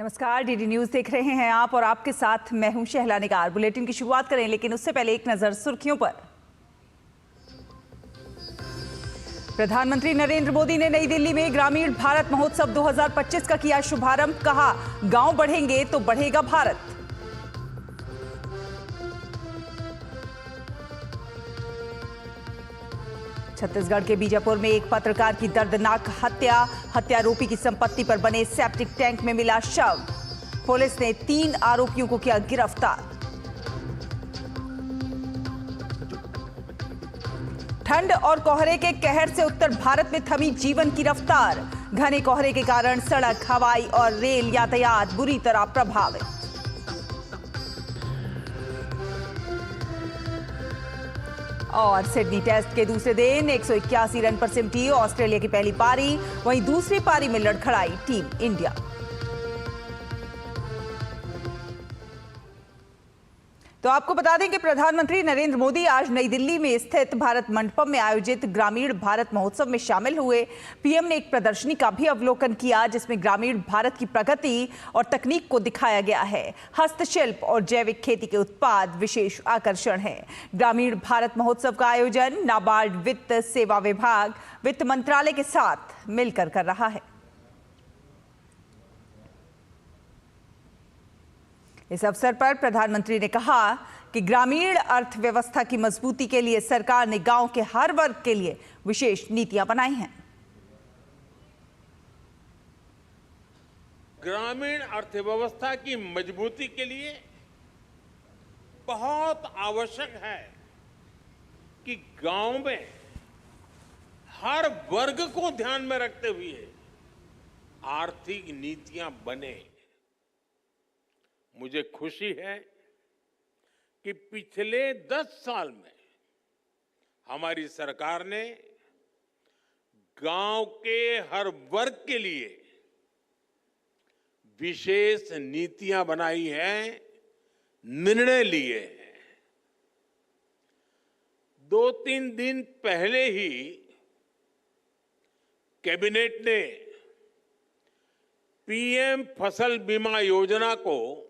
नमस्कार, DD news देख रहे हैं आप और आपके साथ मैं हूं शहला निगार। बुलेटिन की शुरुआत करें, लेकिन उससे पहले एक नजर सुर्खियों पर। प्रधानमंत्री नरेंद्र मोदी ने नई दिल्ली में ग्रामीण भारत महोत्सव 2025 का किया शुभारंभ। कहा, गांव बढ़ेंगे तो बढ़ेगा भारत। छत्तीसगढ़ के बीजापुर में एक पत्रकार की दर्दनाक हत्या। हत्यारोपी की संपत्ति पर बने सेप्टिक टैंक में मिला शव। पुलिस ने 3 आरोपियों को किया गिरफ्तार। ठंड और कोहरे के कहर से उत्तर भारत में थमी जीवन की रफ्तार। घने कोहरे के कारण सड़क, हवाई और रेल यातायात बुरी तरह प्रभावित। और सिडनी टेस्ट के दूसरे दिन 181 रन पर सिमटी ऑस्ट्रेलिया की पहली पारी। वहीं दूसरी पारी में लड़खड़ाई टीम इंडिया। तो आपको बता दें कि प्रधानमंत्री नरेंद्र मोदी आज नई दिल्ली में स्थित भारत मंडपम में आयोजित ग्रामीण भारत महोत्सव में शामिल हुए। पीएम ने एक प्रदर्शनी का भी अवलोकन किया, जिसमें ग्रामीण भारत की प्रगति और तकनीक को दिखाया गया है। हस्तशिल्प और जैविक खेती के उत्पाद विशेष आकर्षण है। ग्रामीण भारत महोत्सव का आयोजन नाबार्ड वित्त सेवा विभाग वित्त मंत्रालय के साथ मिलकर कर रहा है। इस अवसर पर प्रधानमंत्री ने कहा कि ग्रामीण अर्थव्यवस्था की मजबूती के लिए सरकार ने गांव के हर वर्ग के लिए विशेष नीतियां बनाई हैं। ग्रामीण अर्थव्यवस्था की मजबूती के लिए बहुत आवश्यक है कि गांव में हर वर्ग को ध्यान में रखते हुए आर्थिक नीतियां बने। मुझे खुशी है कि पिछले 10 साल में हमारी सरकार ने गांव के हर वर्ग के लिए विशेष नीतियां बनाई हैं, निर्णय लिए हैं। 2-3 दिन पहले ही कैबिनेट ने पीएम फसल बीमा योजना को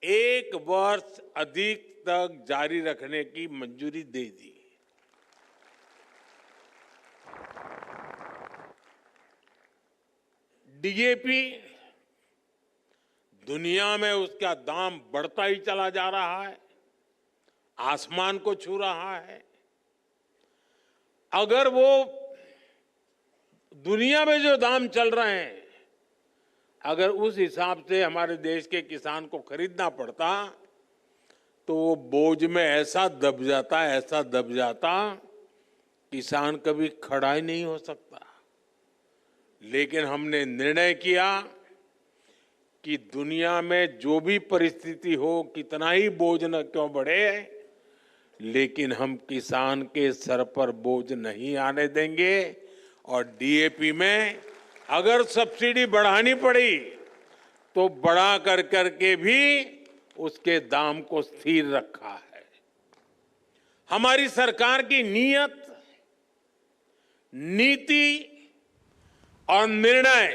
1 वर्ष अधिक तक जारी रखने की मंजूरी दे दी। डीएपी दुनिया में उसका दाम बढ़ता ही चला जा रहा है, आसमान को छू रहा है। अगर वो दुनिया में जो दाम चल रहे हैं, अगर उस हिसाब से हमारे देश के किसान को खरीदना पड़ता तो वो बोझ में ऐसा दब जाता किसान कभी खड़ा ही नहीं हो सकता। लेकिन हमने निर्णय किया कि दुनिया में जो भी परिस्थिति हो, कितना ही बोझ न क्यों बढ़े, लेकिन हम किसान के सर पर बोझ नहीं आने देंगे। और डीएपी में अगर सब्सिडी बढ़ानी पड़ी तो बढ़ा करके भी उसके दाम को स्थिर रखा है। हमारी सरकार की नीयत, नीति और निर्णय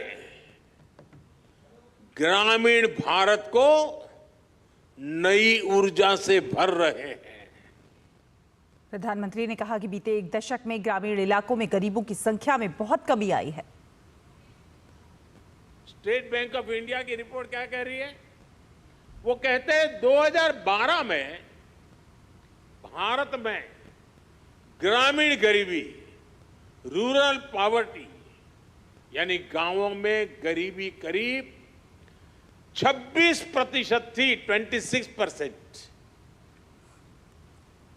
ग्रामीण भारत को नई ऊर्जा से भर रहे हैं। प्रधानमंत्री ने कहा कि बीते 1 दशक में ग्रामीण इलाकों में गरीबों की संख्या में बहुत कमी आई है। स्टेट बैंक ऑफ इंडिया की रिपोर्ट क्या कह रही है? वो कहते हैं 2012 में भारत में ग्रामीण गरीबी, रूरल पॉवर्टी, यानी गांवों में गरीबी करीब 26% थी, 26%।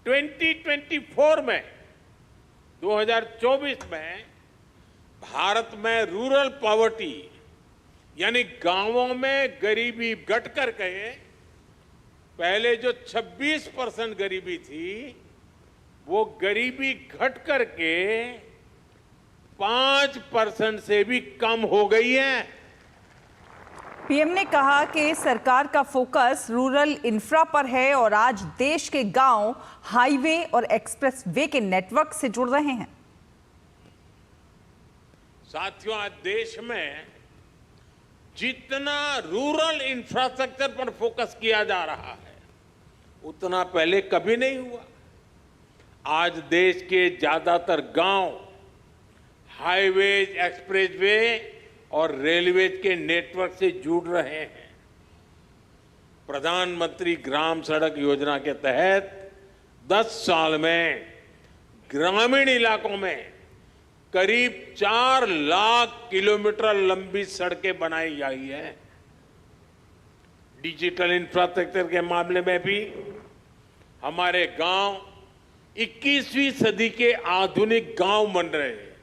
2024 में 2024 में भारत में रूरल पॉवर्टी यानी गांवों में गरीबी घट कर के पहले जो 26% गरीबी थी, वो गरीबी घट करके 5% से भी कम हो गई है। पीएम ने कहा कि सरकार का फोकस रूरल इंफ्रा पर है और आज देश के गांव हाईवे और एक्सप्रेस वे के नेटवर्क से जुड़ रहे हैं। साथियों, आज देश में जितना रूरल इंफ्रास्ट्रक्चर पर फोकस किया जा रहा है उतना पहले कभी नहीं हुआ। आज देश के ज्यादातर गांव हाईवेज, एक्सप्रेसवे और रेलवेज के नेटवर्क से जुड़ रहे हैं। प्रधानमंत्री ग्राम सड़क योजना के तहत 10 साल में ग्रामीण इलाकों में करीब 4 लाख किलोमीटर लंबी सड़कें बनाई गई हैं। डिजिटल इंफ्रास्ट्रक्चर के मामले में भी हमारे गांव 21वीं सदी के आधुनिक गांव बन रहे हैं।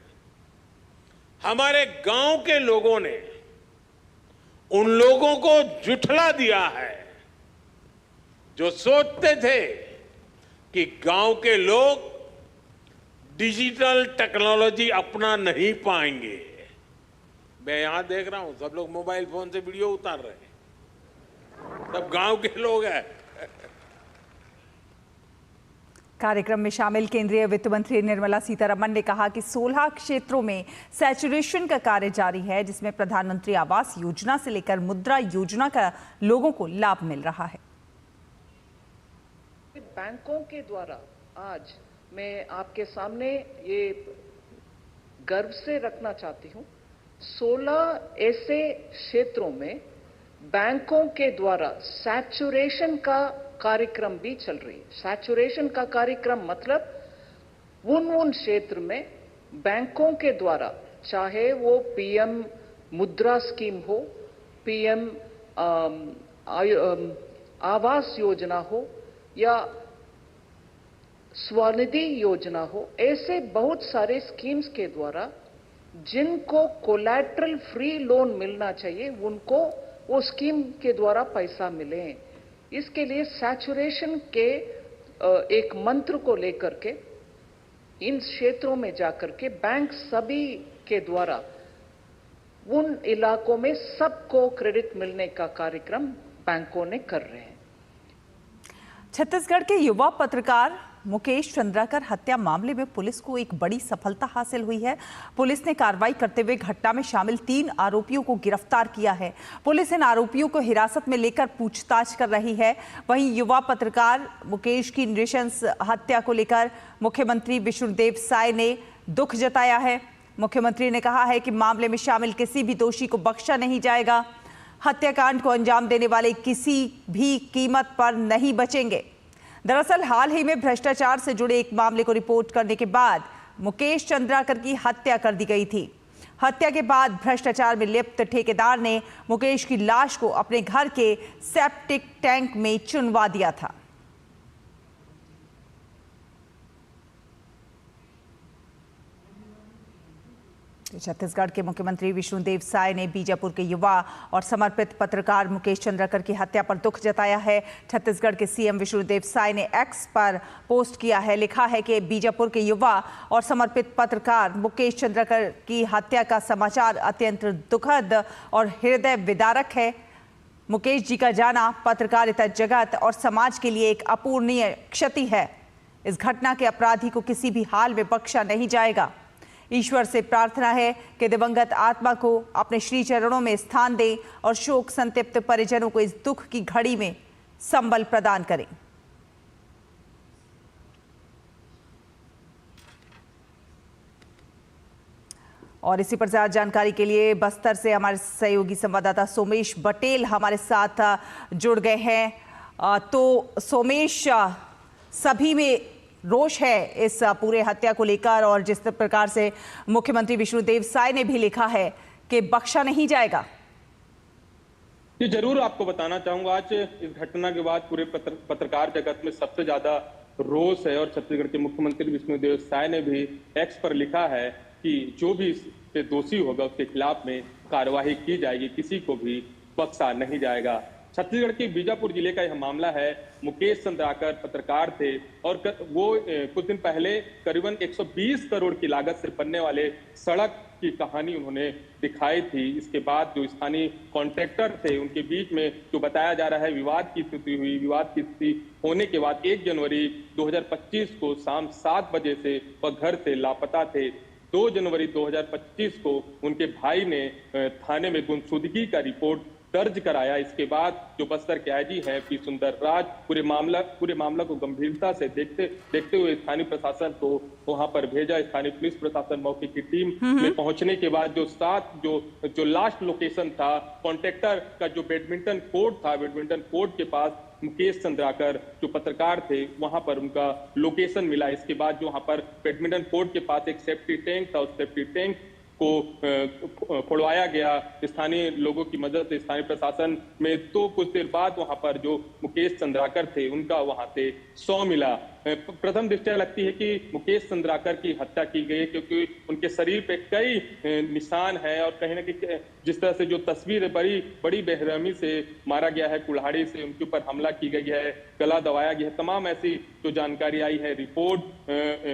हमारे गांव के लोगों ने उन लोगों को झुठला दिया है जो सोचते थे कि गांव के लोग डिजिटल टेक्नोलॉजी अपना नहीं पाएंगे। मैं यहां देख रहा हूं सब लोग मोबाइल फोन से वीडियो उतार रहे हैं, सब गांव के लोग हैं। कार्यक्रम में शामिल केंद्रीय वित्त मंत्री निर्मला सीतारमण ने कहा कि 16 क्षेत्रों में सैचुरेशन का कार्य जारी है, जिसमें प्रधानमंत्री आवास योजना से लेकर मुद्रा योजना का लोगों को लाभ मिल रहा है। बैंकों के द्वारा आज मैं आपके सामने ये गर्व से रखना चाहती हूँ, 16 ऐसे क्षेत्रों में बैंकों के द्वारा सैचुरेशन का कार्यक्रम भी चल रही है। सैचुरेशन का कार्यक्रम मतलब उन क्षेत्र में बैंकों के द्वारा, चाहे वो पीएम मुद्रा स्कीम हो, पीएम आवास योजना हो या स्वनिधि योजना हो, ऐसे बहुत सारे स्कीम्स के द्वारा जिनको कोलैटरल फ्री लोन मिलना चाहिए उनको वो स्कीम के द्वारा पैसा मिले। इसके लिए सैचुरेशन के एक मंत्र को लेकर के इन क्षेत्रों में जाकर के बैंक सभी के द्वारा उन इलाकों में सबको क्रेडिट मिलने का कार्यक्रम बैंकों ने कर रहे हैं। छत्तीसगढ़ के युवा पत्रकार मुकेश चंद्राकर हत्या मामले में पुलिस को एक बड़ी सफलता हासिल हुई है। पुलिस ने कार्रवाई करते हुए घटना में शामिल 3 आरोपियों को गिरफ्तार किया है। पुलिस इन आरोपियों को हिरासत में लेकर पूछताछ कर रही है। वहीं युवा पत्रकार मुकेश की नृशंस हत्या को लेकर मुख्यमंत्री विष्णुदेव साय ने दुख जताया है। मुख्यमंत्री ने कहा है कि मामले में शामिल किसी भी दोषी को बख्शा नहीं जाएगा। हत्याकांड को अंजाम देने वाले किसी भी कीमत पर नहीं बचेंगे। दरअसल हाल ही में भ्रष्टाचार से जुड़े एक मामले को रिपोर्ट करने के बाद मुकेश चंद्राकर की हत्या कर दी गई थी। हत्या के बाद भ्रष्टाचार में लिप्त ठेकेदार ने मुकेश की लाश को अपने घर के सेप्टिक टैंक में चुनवा दिया था। छत्तीसगढ़ के मुख्यमंत्री विष्णुदेव साय ने बीजापुर के युवा और समर्पित पत्रकार मुकेश चंद्राकर की हत्या पर दुख जताया है। छत्तीसगढ़ के सीएम विष्णुदेव साय ने एक्स पर पोस्ट किया है, लिखा है कि बीजापुर के युवा और समर्पित पत्रकार मुकेश चंद्राकर की हत्या का समाचार अत्यंत दुखद और हृदय विदारक है। मुकेश जी का जाना पत्रकारिता जगत और समाज के लिए एक अपूरणीय क्षति है। इस घटना के अपराधी को किसी भी हाल में बख्शा नहीं जाएगा। ईश्वर से प्रार्थना है कि दिवंगत आत्मा को अपने श्री चरणों में स्थान दे और शोक संतप्त परिजनों को इस दुख की घड़ी में संबल प्रदान करें। और इसी पर ज्यादा जानकारी के लिए बस्तर से हमारे सहयोगी संवाददाता सोमेश बटेल हमारे साथ जुड़ गए हैं। तो सोमेश, सभी में रोष है इस पूरे हत्या को लेकर और जिस प्रकार से मुख्यमंत्री विष्णुदेव साय ने भी लिखा है कि बख्शा नहीं जाएगा। ये जरूर आपको बताना चाहूंगा, आज इस घटना के बाद पूरे पत्रकार जगत में सबसे ज्यादा रोष है और छत्तीसगढ़ के मुख्यमंत्री विष्णुदेव साय ने भी एक्स पर लिखा है कि जो भी इस पे दोषी होगा उसके खिलाफ में कार्यवाही की जाएगी, किसी को भी बख्शा नहीं जाएगा। छत्तीसगढ़ के बीजापुर जिले का यह मामला है। मुकेश चंद्राकर पत्रकार थे और वो कुछ दिन पहले करीबन 120 करोड़ की लागत से बनने वाले सड़क की कहानी उन्होंने दिखाई थी। इसके बाद जो स्थानीय कॉन्ट्रैक्टर थे उनके बीच में जो बताया जा रहा है विवाद की स्थिति हुई। विवाद की स्थिति होने के बाद 1 जनवरी 2025 को शाम 7 बजे से वह घर से लापता थे। 2 जनवरी 2025 को उनके भाई ने थाने में गुमशुदगी का रिपोर्ट दर्ज कराया। इसके बाद जो बस्तर के आईजी हैं पी सुंदर राज पूरे मामला को गंभीरता से देखते हुए स्थानीय प्रशासन को वहां पर भेजा। स्थानीय पुलिस प्रशासन मौके की टीम में पहुंचने के बाद जो लास्ट लोकेशन था, कॉन्ट्रैक्टर का जो बैडमिंटन कोर्ट के पास मुकेश चंद्राकर जो पत्रकार थे, वहां पर उनका लोकेशन मिला। इसके बाद जो वहां पर बैडमिंटन कोर्ट के पास एक सेफ्टी टैंक था, उस सेफ्टी टैंक को खुलवाया गया स्थानीय लोगों की मदद से, स्थानीय प्रशासन में। तो कुछ देर बाद वहां पर जो मुकेश चंद्राकर थे उनका वहां से शव मिला। प्रथम दृष्टया लगती है कि मुकेश चंद्राकर की हत्या की गई, क्योंकि उनके शरीर पे कई निशान हैं और कहीं ना कहीं जिस तरह से जो तस्वीर बड़ी बेरहमी से मारा गया है, कुल्हाड़ी से उनके ऊपर हमला की गई है, गला दबाया गया है, तमाम ऐसी जो जानकारी आई है, रिपोर्ट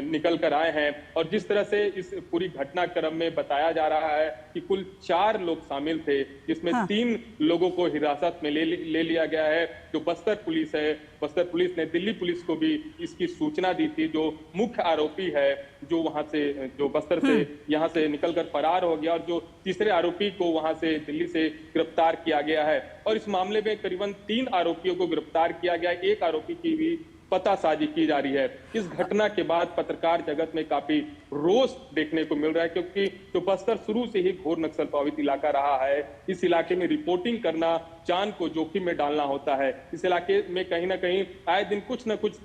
निकल कर आए हैं। और जिस तरह से इस पूरी घटनाक्रम में बताया जा रहा है कि कुल 4 लोग शामिल थे, जिसमें 3 लोगों को हिरासत में ले लिया गया है। जो बस्तर पुलिस है, बस्तर पुलिस ने दिल्ली पुलिस को भी इसकी सूचना दी थी। जो मुख्य आरोपी है जो वहां से जो बस्तर से यहां से निकलकर फरार हो गया, और जो तीसरे आरोपी को वहां से दिल्ली से गिरफ्तार किया गया है। और इस मामले में करीबन 3 आरोपियों को गिरफ्तार किया गया, एक आरोपी की भी पतासाजी की जा रही है। इस घटना के बाद पत्रकार जगत में काफी रोष देखने को मिल रहा है, क्योंकि जो बस्तर शुरू से ही घोर नक्सल प्रभावित इलाका रहा है, इस इलाके में रिपोर्टिंग करना जान को जोखिम में डालना होता है। इस इलाके में कहीं ना कहीं आए दिन कुछ न कुछ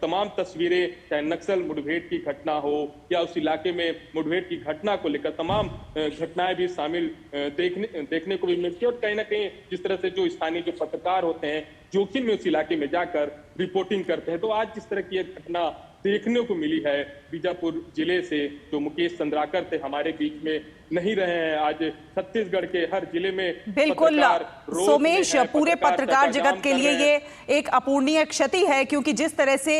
तमाम तस्वीरें, चाहे नक्सल मुठभेड़ की घटना हो या उस इलाके में मुठभेड़ की घटना को लेकर तमाम घटनाएं भी शामिल देखने को भी मिलती है। और कहीं ना कहीं जिस तरह से जो स्थानीय जो पत्रकार होते हैं जोखिम में उस इलाके में जाकर रिपोर्टिंग करते हैं, तो आज जिस तरह की एक घटना देखने को मिली है बीजापुर जिले से, जो मुकेश चंद्राकर थे हमारे बीच में नहीं रहे हैं। आज छत्तीसगढ़ के हर जिले में बिल्कुल सोमेश, पूरे पत्रकार जगत के लिए ये एक अपूर्णीय क्षति है, क्योंकि जिस तरह से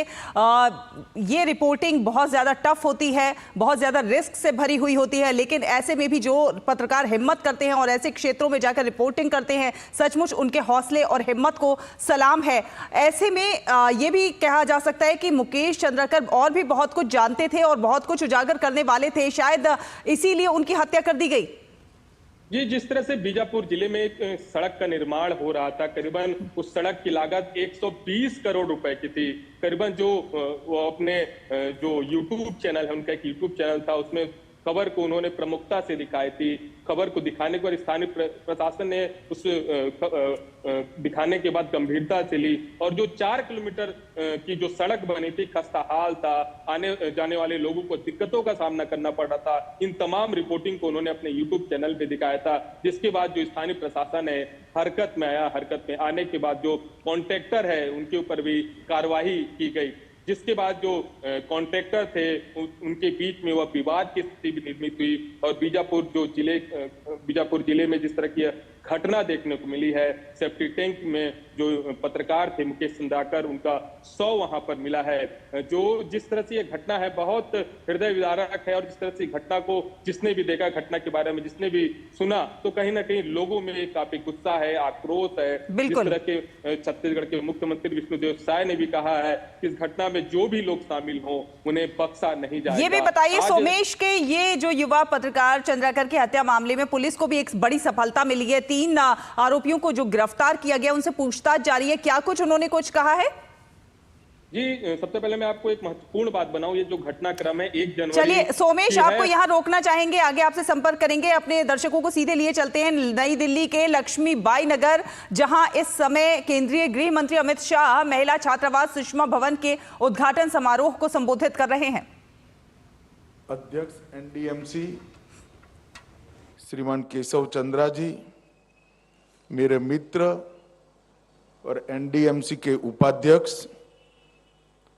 ये रिपोर्टिंग बहुत ज्यादा टफ होती है, बहुत ज्यादा रिस्क से भरी हुई होती है, लेकिन ऐसे में भी जो पत्रकार हिम्मत करते हैं और ऐसे क्षेत्रों में जाकर रिपोर्टिंग करते हैं, सचमुच उनके हौसले और हिम्मत को सलाम है। ऐसे में ये भी कहा जा सकता है कि मुकेश चंद्राकर और भी बहुत कुछ जानते थे और बहुत कुछ उजागर करने वाले थे, शायद इसीलिए उनकी हत्या कर दी गई। जी, जिस तरह से बीजापुर जिले में एक सड़क का निर्माण हो रहा था, करीबन उस सड़क की लागत 120 करोड़ रुपए की थी। करीबन जो वो अपने जो यूट्यूब चैनल है, उनका एक यूट्यूब चैनल था, उसमें खबर को उन्होंने प्रमुखता से दिखाई थी। खबर को दिखाने पर स्थानीय प्रशासन ने उस दिखाने के बाद गंभीरता से ली, और जो 4 किलोमीटर की जो सड़क बनी थी, खस्ता हाल था, आने जाने वाले लोगों को दिक्कतों का सामना करना पड़ रहा था, इन तमाम रिपोर्टिंग को उन्होंने अपने यूट्यूब चैनल पे दिखाया था। जिसके बाद जो स्थानीय प्रशासन है हरकत में आया। हरकत में आने के बाद जो कॉन्ट्रैक्टर है उनके ऊपर भी कार्रवाई की गई, जिसके बाद जो कॉन्ट्रैक्टर थे उनके बीच में वह विवाद की स्थिति भी निर्मित हुई। और बीजापुर जिले में जिस तरह की घटना देखने को मिली है, सेफ्टी टैंक में जो पत्रकार थे मुकेश चंद्राकर, उनका शव वहां पर मिला है। जो जिस तरह से ये घटना है बहुत हृदय विदारक है, और जिस तरह से घटना को जिसने भी देखा, घटना के बारे में जिसने भी सुना, तो कहीं ना कहीं लोगों में काफी गुस्सा है, आक्रोश है। जिस तरह के छत्तीसगढ़ के मुख्यमंत्री विष्णुदेव साय ने भी कहा है कि इस घटना में जो भी लोग शामिल हों उन्हें बख्शा नहीं जाएगा। ये भी बताइए सोमेश के ये जो युवा पत्रकार चंद्राकर की हत्या मामले में पुलिस को भी एक बड़ी सफलता मिली है। 3 आरोपियों को जो गिरफ्तार किया गया, उनसे पूछताछ जारी है, क्या कुछ उन्होंने कुछ कहा है? जी, सबसे पहले मैं आपको एक महत्वपूर्ण बात बनाऊं, ये जो घटनाक्रम है 1 जनवरी। चलिए सोमेश, आपको यहां रोकना चाहेंगे, आगे आपसे संपर्क करेंगे। अपने दर्शकों को सीधे लिए चलते हैं नई दिल्ली के लक्ष्मीबाई नगर, जहां इस समय केंद्रीय गृह मंत्री अमित शाह महिला छात्रावास सुषमा भवन के उद्घाटन समारोह को संबोधित कर रहे हैं। अध्यक्ष एनडीएमसी श्रीमान केशव चंद्रा जी, मेरे मित्र और एनडीएमसी के उपाध्यक्ष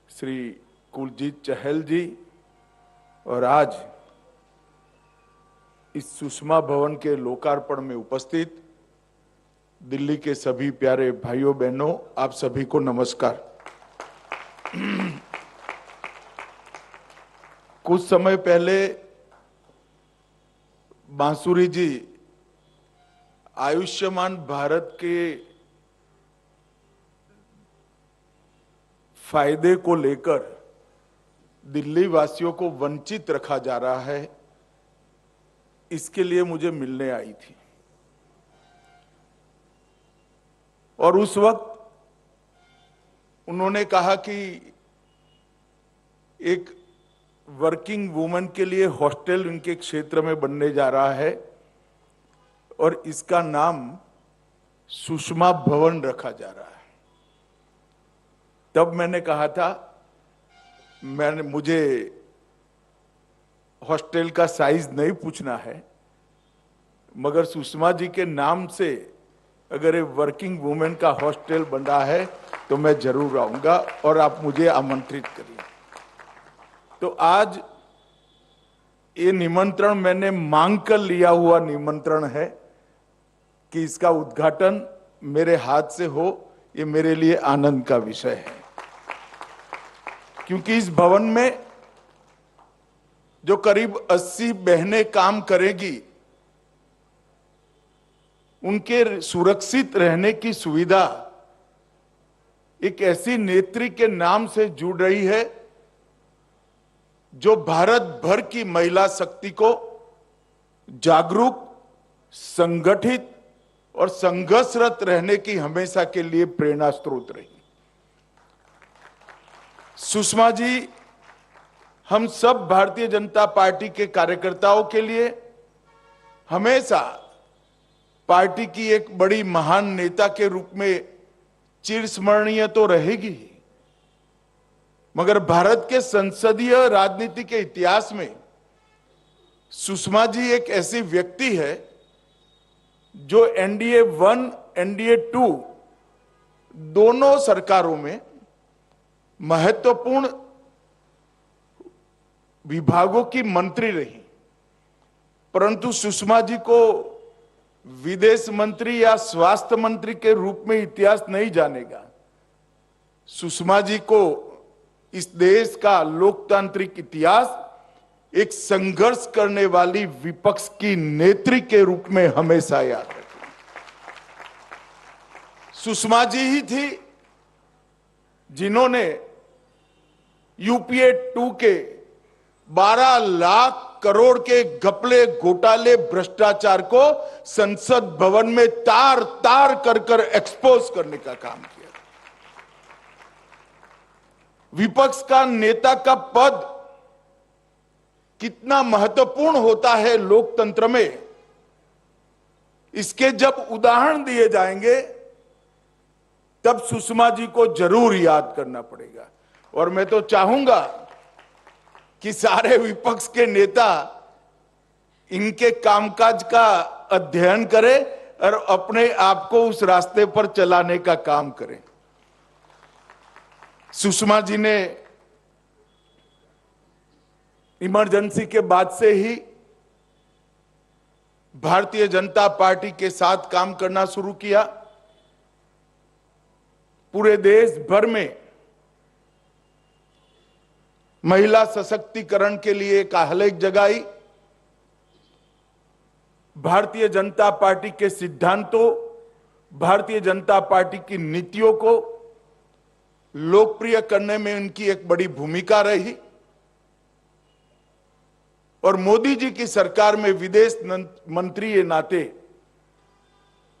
श्री कुलजीत चहल जी, और आज इस सुषमा भवन के लोकार्पण में उपस्थित दिल्ली के सभी प्यारे भाइयों बहनों, आप सभी को नमस्कार। कुछ समय पहले बांसुरी जी आयुष्मान भारत के फायदे को लेकर दिल्ली वासियों को वंचित रखा जा रहा है, इसके लिए मुझे मिलने आई थी और उस वक्त उन्होंने कहा कि एक वर्किंग वुमन के लिए हॉस्टल उनके क्षेत्र में बनने जा रहा है और इसका नाम सुषमा भवन रखा जा रहा है। तब मैंने कहा था मुझे हॉस्टल का साइज नहीं पूछना है, मगर सुषमा जी के नाम से अगर ये वर्किंग वुमेन का हॉस्टल बन रहा है तो मैं जरूर आऊंगा और आप मुझे आमंत्रित करिए। तो आज ये निमंत्रण मैंने मांग कर लिया हुआ निमंत्रण है कि इसका उद्घाटन मेरे हाथ से हो, ये मेरे लिए आनंद का विषय है, क्योंकि इस भवन में जो करीब 80 बहनें काम करेगी उनके सुरक्षित रहने की सुविधा एक ऐसी नेत्री के नाम से जुड़ रही है जो भारत भर की महिला शक्ति को जागरूक, संगठित और संघर्षरत रहने की हमेशा के लिए प्रेरणा स्रोत रही। सुषमा जी हम सब भारतीय जनता पार्टी के कार्यकर्ताओं के लिए हमेशा पार्टी की एक बड़ी महान नेता के रूप में चिरस्मरणीय तो रहेगी ही, मगर भारत के संसदीय राजनीति के इतिहास में सुषमा जी एक ऐसी व्यक्ति है जो एनडीए 1, एनडीए 2 दोनों सरकारों में महत्वपूर्ण विभागों की मंत्री रही, परंतु सुषमा जी को विदेश मंत्री या स्वास्थ्य मंत्री के रूप में इतिहास नहीं जानेगा। सुषमा जी को इस देश का लोकतांत्रिक इतिहास एक संघर्ष करने वाली विपक्ष की नेत्री के रूप में हमेशा याद रखें। सुषमा जी ही थी जिन्होंने यूपीए 2 के 12 लाख करोड़ के घपले, घोटाले, भ्रष्टाचार को संसद भवन में तार तार कर एक्सपोज करने का काम किया। विपक्ष का नेता का पद कितना महत्वपूर्ण होता है लोकतंत्र में, इसके जब उदाहरण दिए जाएंगे तब सुषमा जी को जरूर याद करना पड़ेगा। और मैं तो चाहूंगा कि सारे विपक्ष के नेता इनके कामकाज का अध्ययन करें और अपने आप को उस रास्ते पर चलाने का काम करें। सुषमा जी ने इमरजेंसी के बाद से ही भारतीय जनता पार्टी के साथ काम करना शुरू किया। पूरे देश भर में महिला सशक्तिकरण के लिए एक आह्लाद जगाई। भारतीय जनता पार्टी के सिद्धांतों, भारतीय जनता पार्टी की नीतियों को लोकप्रिय करने में उनकी एक बड़ी भूमिका रही और मोदी जी की सरकार में विदेश मंत्री के नाते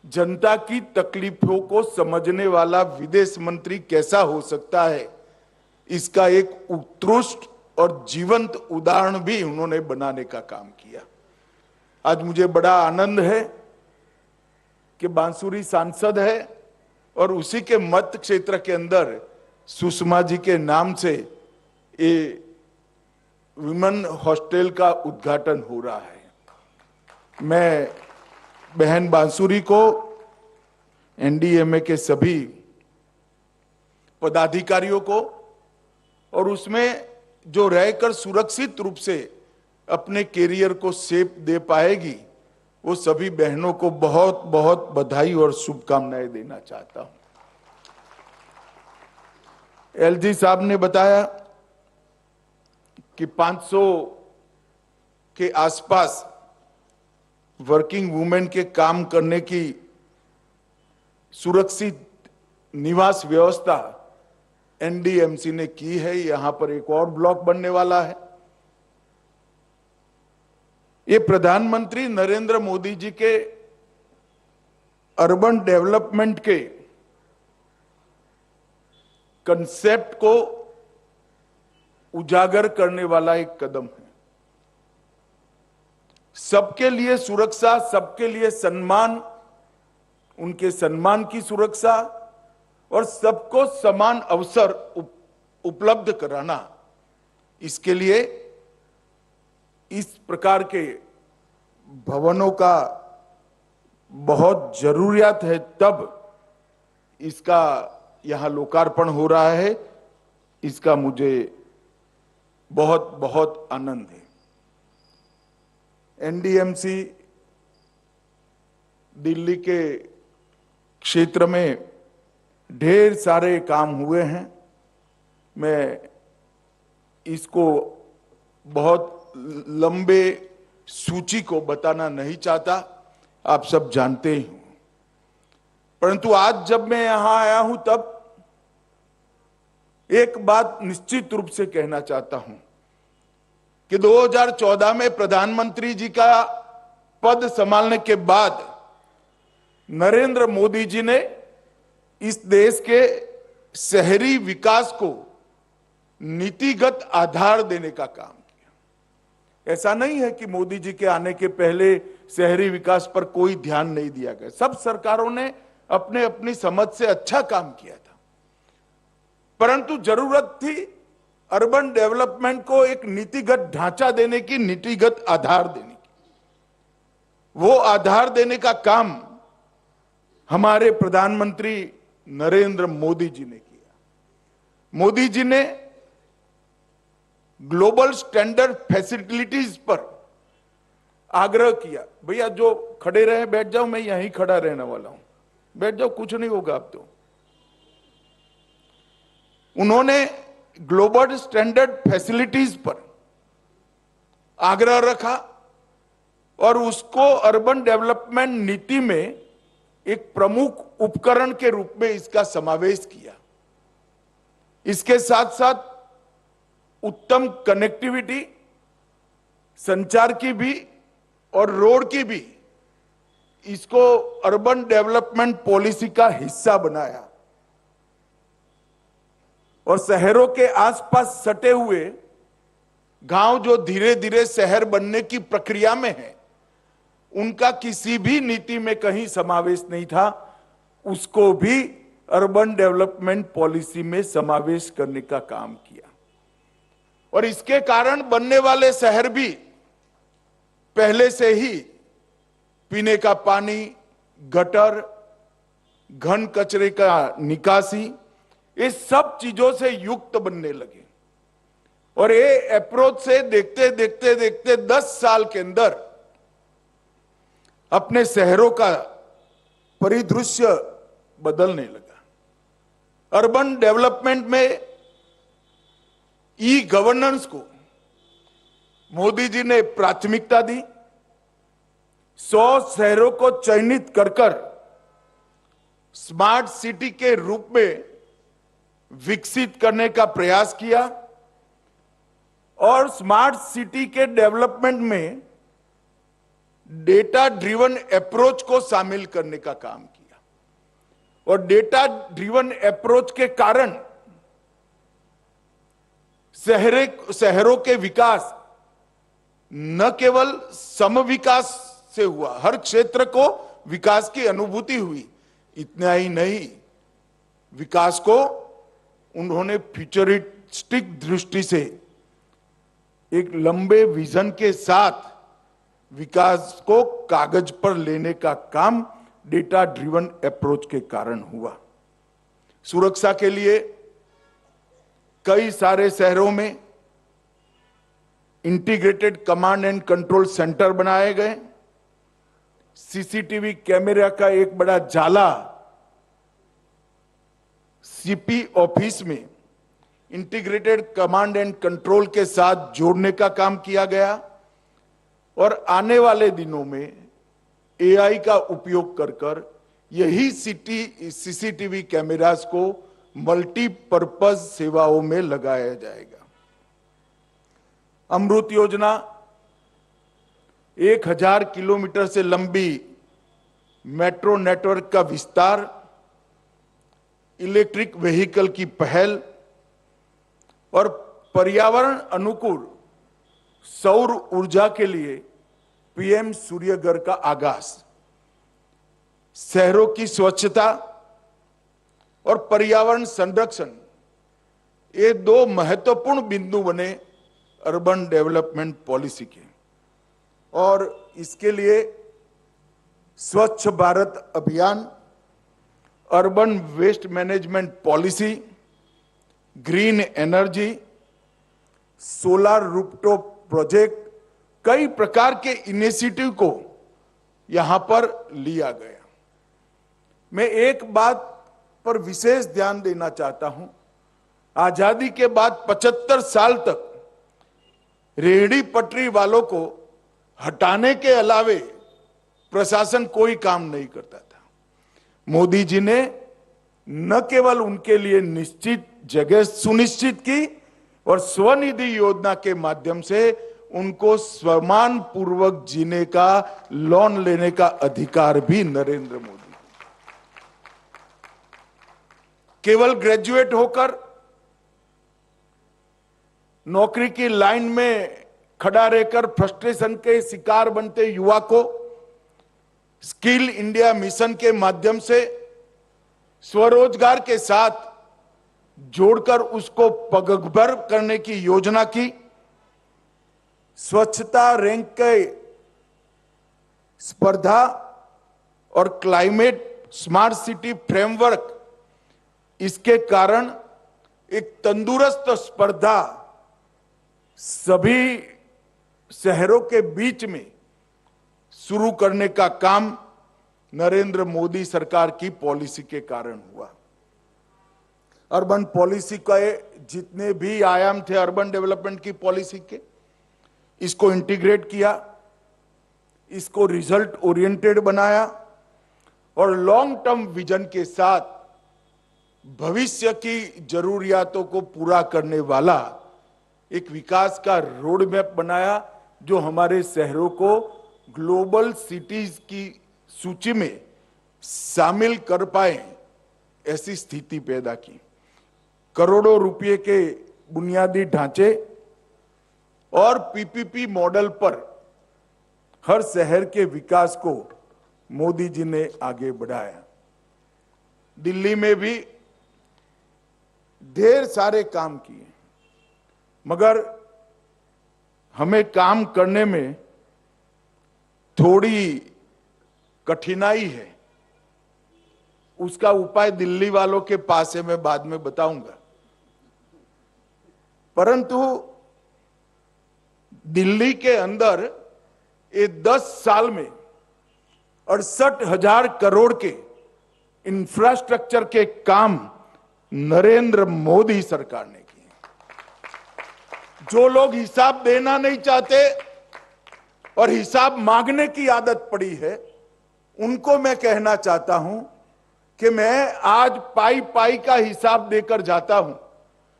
जनता की तकलीफों को समझने वाला विदेश मंत्री कैसा हो सकता है, इसका एक उत्कृष्ट और जीवंत उदाहरण भी उन्होंने बनाने का काम किया। आज मुझे बड़ा आनंद है कि बांसुरी सांसद है और उसी के मत क्षेत्र के अंदर सुषमा जी के नाम से ये विमेन हॉस्टल का उद्घाटन हो रहा है। मैं बहन बांसुरी को, एनडीएमए के सभी पदाधिकारियों को और उसमें जो रहकर सुरक्षित रूप से अपने कैरियर को शेप दे पाएगी, वो सभी बहनों को बहुत बहुत बधाई और शुभकामनाएं देना चाहता हूं। एलजी साहब ने बताया कि 500 के आसपास वर्किंग वुमेन के काम करने की सुरक्षित निवास व्यवस्था एनडीएमसी ने की है। यहां पर एक और ब्लॉक बनने वाला है। ये प्रधानमंत्री नरेंद्र मोदी जी के अर्बन डेवलपमेंट के कंसेप्ट को उजागर करने वाला एक कदम है। सबके लिए सुरक्षा, सबके लिए सम्मान, उनके सम्मान की सुरक्षा और सबको समान अवसर उपलब्ध कराना, इसके लिए इस प्रकार के भवनों का बहुत जरूरियत है, तब इसका यहां लोकार्पण हो रहा है। इसका मुझे बहुत बहुत आनंद है। एनडीएमसी दिल्ली के क्षेत्र में ढेर सारे काम हुए हैं। मैं इसको बहुत लंबे सूची को बताना नहीं चाहता, आप सब जानते ही हो। परंतु आज जब मैं यहां आया हूं तब एक बात निश्चित रूप से कहना चाहता हूं कि 2014 में प्रधानमंत्री जी का पद संभालने के बाद नरेंद्र मोदी जी ने इस देश के शहरी विकास को नीतिगत आधार देने का काम किया। ऐसा नहीं है कि मोदी जी के आने के पहले शहरी विकास पर कोई ध्यान नहीं दिया गया। सब सरकारों ने अपने अपनी समझ से अच्छा काम किया था, परंतु जरूरत थी अर्बन डेवलपमेंट को एक नीतिगत ढांचा देने की, नीतिगत आधार देने की। वो आधार देने का काम हमारे प्रधानमंत्री नरेंद्र मोदी जी ने किया। मोदी जी ने ग्लोबल स्टैंडर्ड फैसिलिटीज पर आग्रह किया। भैया जो खड़े रहे बैठ जाओ, मैं यहीं खड़ा रहने वाला हूं, बैठ जाओ, कुछ नहीं होगा अब तो। उन्होंने ग्लोबल स्टैंडर्ड फैसिलिटीज पर आग्रह रखा और उसको अर्बन डेवलपमेंट नीति में एक प्रमुख उपकरण के रूप में इसका समावेश किया। इसके साथ साथ उत्तम कनेक्टिविटी, संचार की भी और रोड की भी, इसको अर्बन डेवलपमेंट पॉलिसी का हिस्सा बनाया। और शहरों के आसपास सटे हुए गांव जो धीरे धीरे शहर बनने की प्रक्रिया में है, उनका किसी भी नीति में कहीं समावेश नहीं था। उसको भी अर्बन डेवलपमेंट पॉलिसी में समावेश करने का काम किया। और इसके कारण बनने वाले शहर भी पहले से ही पीने का पानी, गटर, घन कचरे का निकासी, ये सब चीजों से युक्त बनने लगे। और ये अप्रोच से देखते देखते देखते 10 साल के अंदर अपने शहरों का परिदृश्य बदलने लगा। अर्बन डेवलपमेंट में ई गवर्नेंस को मोदी जी ने प्राथमिकता दी। 100 शहरों को चयनित कर स्मार्ट सिटी के रूप में विकसित करने का प्रयास किया और स्मार्ट सिटी के डेवलपमेंट में डेटा ड्रिवन अप्रोच को शामिल करने का काम किया। और डेटा ड्रिवन अप्रोच के कारण शहरों के विकास न केवल सम विकास से हुआ, हर क्षेत्र को विकास की अनुभूति हुई। इतना ही नहीं, विकास को उन्होंने फ्यूचरिस्टिक दृष्टि से एक लंबे विजन के साथ विकास को कागज पर लेने का काम डेटा ड्रिवन अप्रोच के कारण हुआ। सुरक्षा के लिए कई सारे शहरों में integrated command and control centre बनाए गए। सीसीटीवी कैमरा का एक बड़ा जाला सीपी ऑफिस में इंटीग्रेटेड कमांड एंड कंट्रोल के साथ जोड़ने का काम किया गया। और आने वाले दिनों में एआई का उपयोग कर यही सीसीटीवी कैमरास को मल्टीपर्पज सेवाओं में लगाया जाएगा। अमृत योजना 1000 किलोमीटर से लंबी मेट्रो नेटवर्क का विस्तार, इलेक्ट्रिक व्हीकल की पहल और पर्यावरण अनुकूल सौर ऊर्जा के लिए पीएम सूर्यघर का आगाज, शहरों की स्वच्छता और पर्यावरण संरक्षण, ये दो महत्वपूर्ण बिंदु बने अर्बन डेवलपमेंट पॉलिसी के। और इसके लिए Swachh Bharat Abhiyan, urban waste management policy, green energy, solar rooftop project, कई प्रकार के इनिशिएटिव को यहां पर लिया गया। मैं एक बात पर विशेष ध्यान देना चाहता हूं। आजादी के बाद 75 साल तक रेहड़ी पटरी वालों को हटाने के अलावे प्रशासन कोई काम नहीं करता था। मोदी जी ने न केवल उनके लिए निश्चित जगह सुनिश्चित की और स्वनिधि योजना के माध्यम से उनको सम्मान पूर्वक जीने का, लोन लेने का अधिकार भी नरेंद्र मोदी। केवल ग्रेजुएट होकर नौकरी की लाइन में खड़ा रहकर फ्रस्ट्रेशन के शिकार बनते युवा को स्किल इंडिया मिशन के माध्यम से स्वरोजगार के साथ जोड़कर उसको पगभर करने की योजना की। स्वच्छता रैंक के स्पर्धा और क्लाइमेट स्मार्ट सिटी फ्रेमवर्क, इसके कारण एक तंदुरुस्त स्पर्धा सभी शहरों के बीच में शुरू करने का काम नरेंद्र मोदी सरकार की पॉलिसी के कारण हुआ। अर्बन पॉलिसी का जितने भी आयाम थे अर्बन डेवलपमेंट की पॉलिसी के, इसको इंटीग्रेट किया, इसको रिजल्ट ओरिएंटेड बनाया और लॉन्ग टर्म विजन के साथ भविष्य की जरूरियातों को पूरा करने वाला एक विकास का रोड मैप बनाया, जो हमारे शहरों को ग्लोबल सिटीज की सूची में शामिल कर पाए, ऐसी स्थिति पैदा की। करोड़ों रुपए के बुनियादी ढांचे और पीपीपी मॉडल पर हर शहर के विकास को मोदी जी ने आगे बढ़ाया। दिल्ली में भी ढेर सारे काम किए, मगर हमें काम करने में थोड़ी कठिनाई है। उसका उपाय दिल्ली वालों के पास है, मैं बाद में बताऊंगा। परंतु दिल्ली के अंदर ये 10 साल में 68,000 करोड़ के इंफ्रास्ट्रक्चर के काम नरेंद्र मोदी सरकार ने किए। जो लोग हिसाब देना नहीं चाहते और हिसाब मांगने की आदत पड़ी है, उनको मैं कहना चाहता हूं कि मैं आज पाई पाई का हिसाब देकर जाता हूं।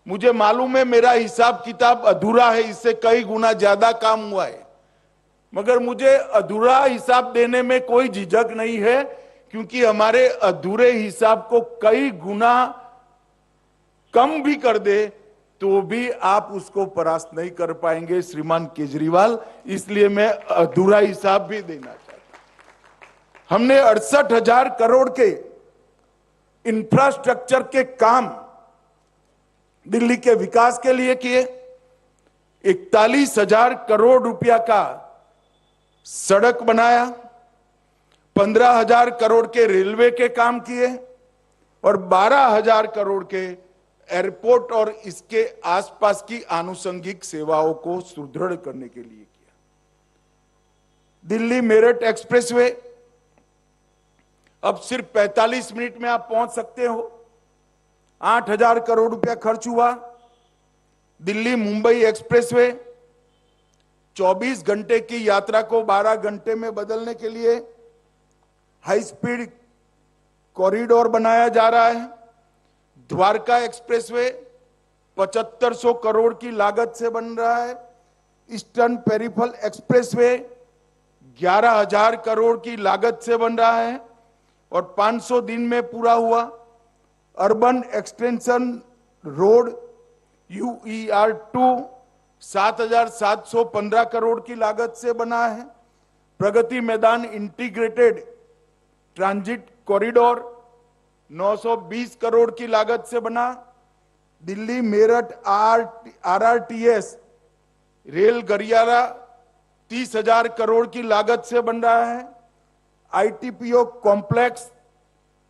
मुझे मालूम है मेरा हिसाब किताब अधूरा है, इससे कई गुना ज्यादा काम हुआ है, मगर मुझे अधूरा हिसाब देने में कोई झिझक नहीं है, क्योंकि हमारे अधूरे हिसाब को कई गुना कम भी कर दे तो भी आप उसको परास्त नहीं कर पाएंगे श्रीमान केजरीवाल। इसलिए मैं अधूरा हिसाब भी देना चाहता हूं। हमने 68,000 करोड़ के इंफ्रास्ट्रक्चर के काम दिल्ली के विकास के लिए किए। 41,000 करोड़ रुपया का सड़क बनाया, 15,000 करोड़ के रेलवे के काम किए और 12,000 करोड़ के एयरपोर्ट और इसके आसपास की आनुषंगिक सेवाओं को सुदृढ़ करने के लिए किया। दिल्ली मेरठ एक्सप्रेसवे अब सिर्फ 45 मिनट में आप पहुंच सकते हो। 8,000 करोड़ रुपया खर्च हुआ। दिल्ली मुंबई एक्सप्रेसवे 24 घंटे की यात्रा को 12 घंटे में बदलने के लिए हाई स्पीड कॉरिडोर बनाया जा रहा है। द्वारका एक्सप्रेसवे 7500 करोड़ की लागत से बन रहा है। ईस्टर्न पेरिफेरल एक्सप्रेसवे 11,000 करोड़ की लागत से बन रहा है और 500 दिन में पूरा हुआ। Urban extension road UER2 7,715 crore की लागत से बना है। Pragati Maidan integrated transit corridor 920 crore की लागत से बना। दिल्ली मेरठ RRTS रेल गलियारा 30,000 करोड़ की लागत से बन रहा है। ITPO कॉम्प्लेक्स,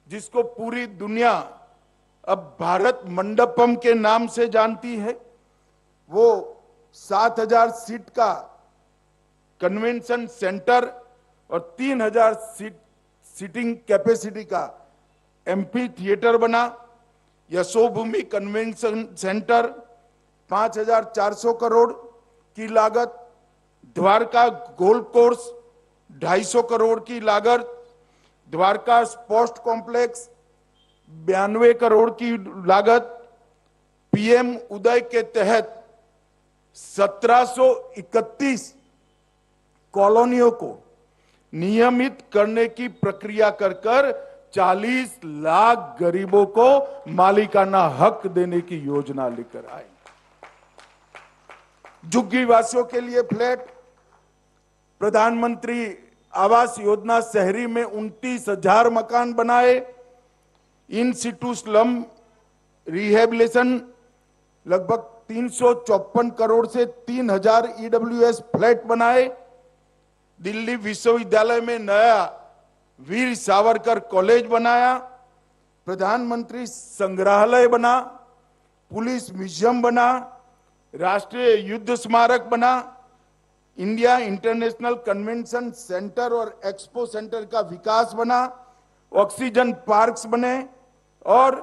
जिसको पूरी दुनिया अब भारत मंडपम के नाम से जानती है, वो 7,000 सीट का कन्वेंशन सेंटर और 3,000 सीटिंग कैपेसिटी का MP थिएटर बना। यशोभूमि कन्वेंशन सेंटर 5,400 करोड़ की लागत। द्वारका गोल्फ कोर्स 250 करोड़ की लागत। द्वारका स्पोर्ट्स कॉम्प्लेक्स 92 करोड़ की लागत। PM उदय के तहत 1731 कॉलोनियों को नियमित करने की प्रक्रिया कर 40 लाख गरीबों को मालिकाना हक देने की योजना लेकर आए। झुग्गी वासियों के लिए फ्लैट, प्रधानमंत्री आवास योजना शहरी में 29,000 मकान बनाए। इन सिटू स्लम रिहेबिलिटेशन लगभग 354 करोड़ से 3,000 EWS फ्लैट बनाए। दिल्ली विश्वविद्यालय में नया वीर सावरकर कॉलेज बनाया। प्रधानमंत्री संग्रहालय बना। पुलिस म्यूजियम बना। राष्ट्रीय युद्ध स्मारक बना। इंडिया इंटरनेशनल कन्वेंशन सेंटर और एक्सपो सेंटर का विकास बना। ऑक्सीजन पार्क्स बने और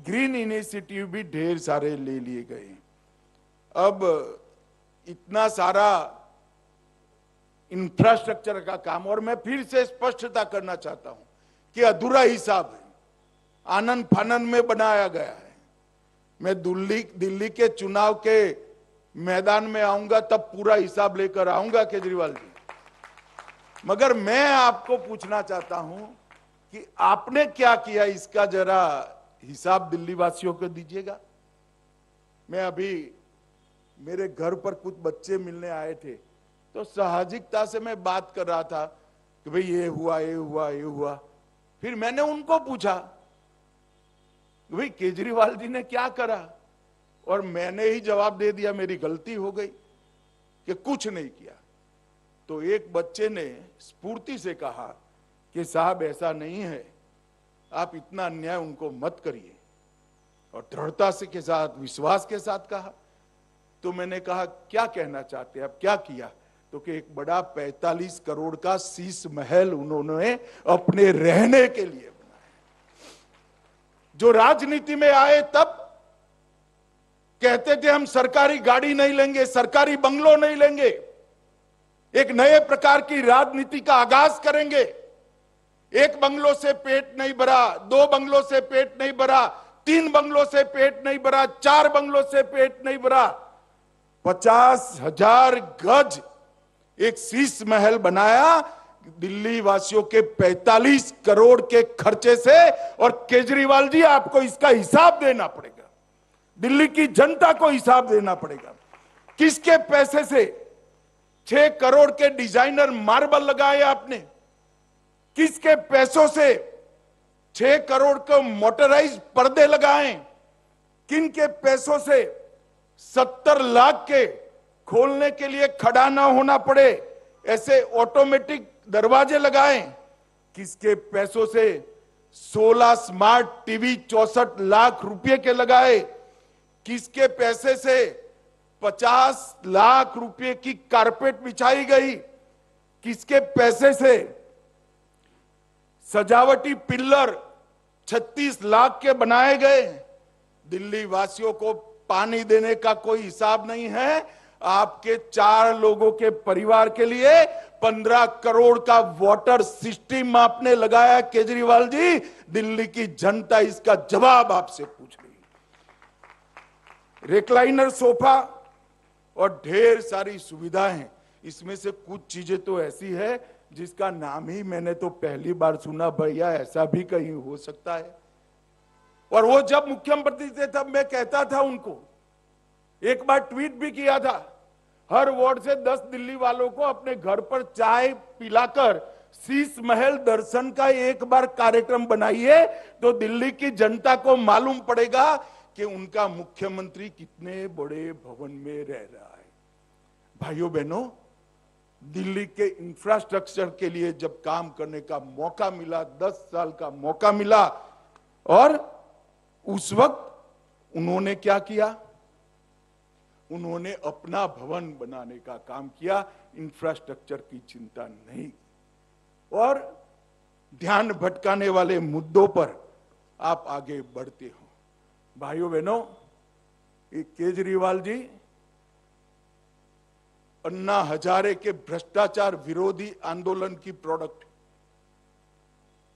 ग्रीन इनिशिएटिव भी ढेर सारे ले लिए गए। अब इतना सारा इंफ्रास्ट्रक्चर का काम, और मैं फिर से स्पष्टता करना चाहता हूं कि अधूरा हिसाब है, आनन फानन में बनाया गया है। मैं दिल्ली के चुनाव के मैदान में आऊंगा तब पूरा हिसाब लेकर आऊंगा केजरीवाल जी, मगर मैं आपको पूछना चाहता हूं कि आपने क्या किया, इसका जरा हिसाब दिल्ली वासियों को दीजिएगा। मैं अभी मेरे घर पर कुछ बच्चे मिलने आए थे, तो साहजिकता से मैं बात कर रहा था कि भाई ये हुआ ये हुआ ये हुआ। फिर मैंने उनको पूछा कि भाई केजरीवाल जी ने क्या करा, और मैंने ही जवाब दे दिया, मेरी गलती हो गई कि कुछ नहीं किया। तो एक बच्चे ने स्फूर्ति से कहा कि साहब ऐसा नहीं है, आप इतना अन्याय उनको मत करिए, और दृढ़ता से के साथ विश्वास के साथ कहा। तो मैंने कहा क्या कहना चाहते हैं आप, क्या किया? तो कि एक बड़ा 45 करोड़ का शीश महल उन्होंने अपने रहने के लिए बनाया। जो राजनीति में आए तब कहते थे हम सरकारी गाड़ी नहीं लेंगे, सरकारी बंगलो नहीं लेंगे, एक नए प्रकार की राजनीति का आगाज करेंगे। एक बंगलो से पेट नहीं भरा, 2 बंगलों से पेट नहीं भरा, 3 बंगलों से पेट नहीं भरा, 4 बंगलों से पेट नहीं भरा, 50,000 गज एक शीश महल बनाया दिल्ली वासियों के 45 करोड़ के खर्चे से। और केजरीवाल जी आपको इसका हिसाब देना पड़ेगा, दिल्ली की जनता को हिसाब देना पड़ेगा। किसके पैसे से 6 करोड़ के डिजाइनर मार्बल लगाए आपने? किसके पैसों से 6 करोड़ के मोटराइज पर्दे लगाए? किन के पैसों से 70 लाख के खोलने के लिए खड़ा ना होना पड़े ऐसे ऑटोमेटिक दरवाजे लगाए? किसके पैसों से 16 स्मार्ट टीवी 64 लाख रुपए के लगाए? किसके पैसे से 50 लाख रुपए की कारपेट बिछाई गई? किसके पैसे से सजावटी पिल्लर 36 लाख के बनाए गए? दिल्ली वासियों को पानी देने का कोई हिसाब नहीं है। आपके 4 लोगों के परिवार के लिए 15 करोड़ का वाटर सिस्टम आपने लगाया केजरीवाल जी। दिल्ली की जनता इसका जवाब आपसे पूछ रही है। रिक्लाइनर सोफा और ढेर सारी सुविधाएं हैं, इसमें से कुछ चीजें तो ऐसी है जिसका नाम ही मैंने तो पहली बार सुना, भैया ऐसा भी कहीं हो सकता है। और वो जब मुख्यमंत्री थे तब मैं कहता था उनको, एक बार ट्वीट भी किया था, हर वार्ड से 10 दिल्ली वालों को अपने घर पर चाय पिलाकर शीश महल दर्शन का एक बार कार्यक्रम बनाइए, तो दिल्ली की जनता को मालूम पड़ेगा कि उनका मुख्यमंत्री कितने बड़े भवन में रह रहा है। भाइयों बहनों, दिल्ली के इंफ्रास्ट्रक्चर के लिए जब काम करने का मौका मिला, 10 साल का मौका मिला, और उस वक्त उन्होंने क्या किया? उन्होंने अपना भवन बनाने का काम किया, इंफ्रास्ट्रक्चर की चिंता नहीं। और ध्यान भटकाने वाले मुद्दों पर आप आगे बढ़ते हो। भाइयों बहनों, केजरीवाल जी अन्ना हजारे के भ्रष्टाचार विरोधी आंदोलन की प्रोडक्ट।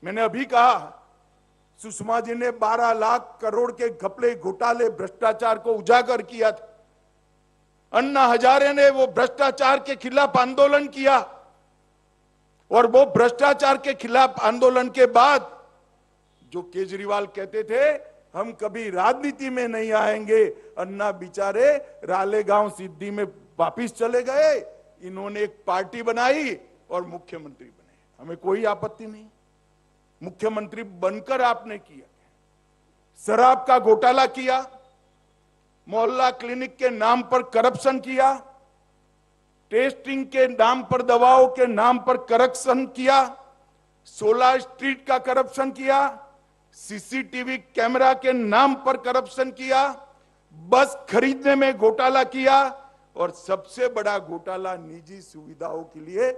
मैंने अभी कहा, सुषमा जी ने 12 लाख करोड़ के घपले घोटाले भ्रष्टाचार को उजागर किया था। अन्ना हजारे ने वो भ्रष्टाचार के खिलाफ आंदोलन किया, और वो भ्रष्टाचार के खिलाफ आंदोलन के बाद जो केजरीवाल कहते थे हम कभी राजनीति में नहीं आएंगे, अन्ना बेचारे रालेगांव सिद्धि में वापिस चले गए। इन्होंने एक पार्टी बनाई और मुख्यमंत्री बने, हमें कोई आपत्ति नहीं। मुख्यमंत्री बनकर आपने किया, शराब का घोटाला किया, मोहल्ला क्लिनिक के नाम पर करप्शन किया, टेस्टिंग के नाम पर, दवाओं के नाम पर करप्शन किया, 16 स्ट्रीट का करप्शन किया, सीसीटीवी कैमरा के नाम पर करप्शन किया, बस खरीदने में घोटाला किया, और सबसे बड़ा घोटाला निजी सुविधाओं के लिए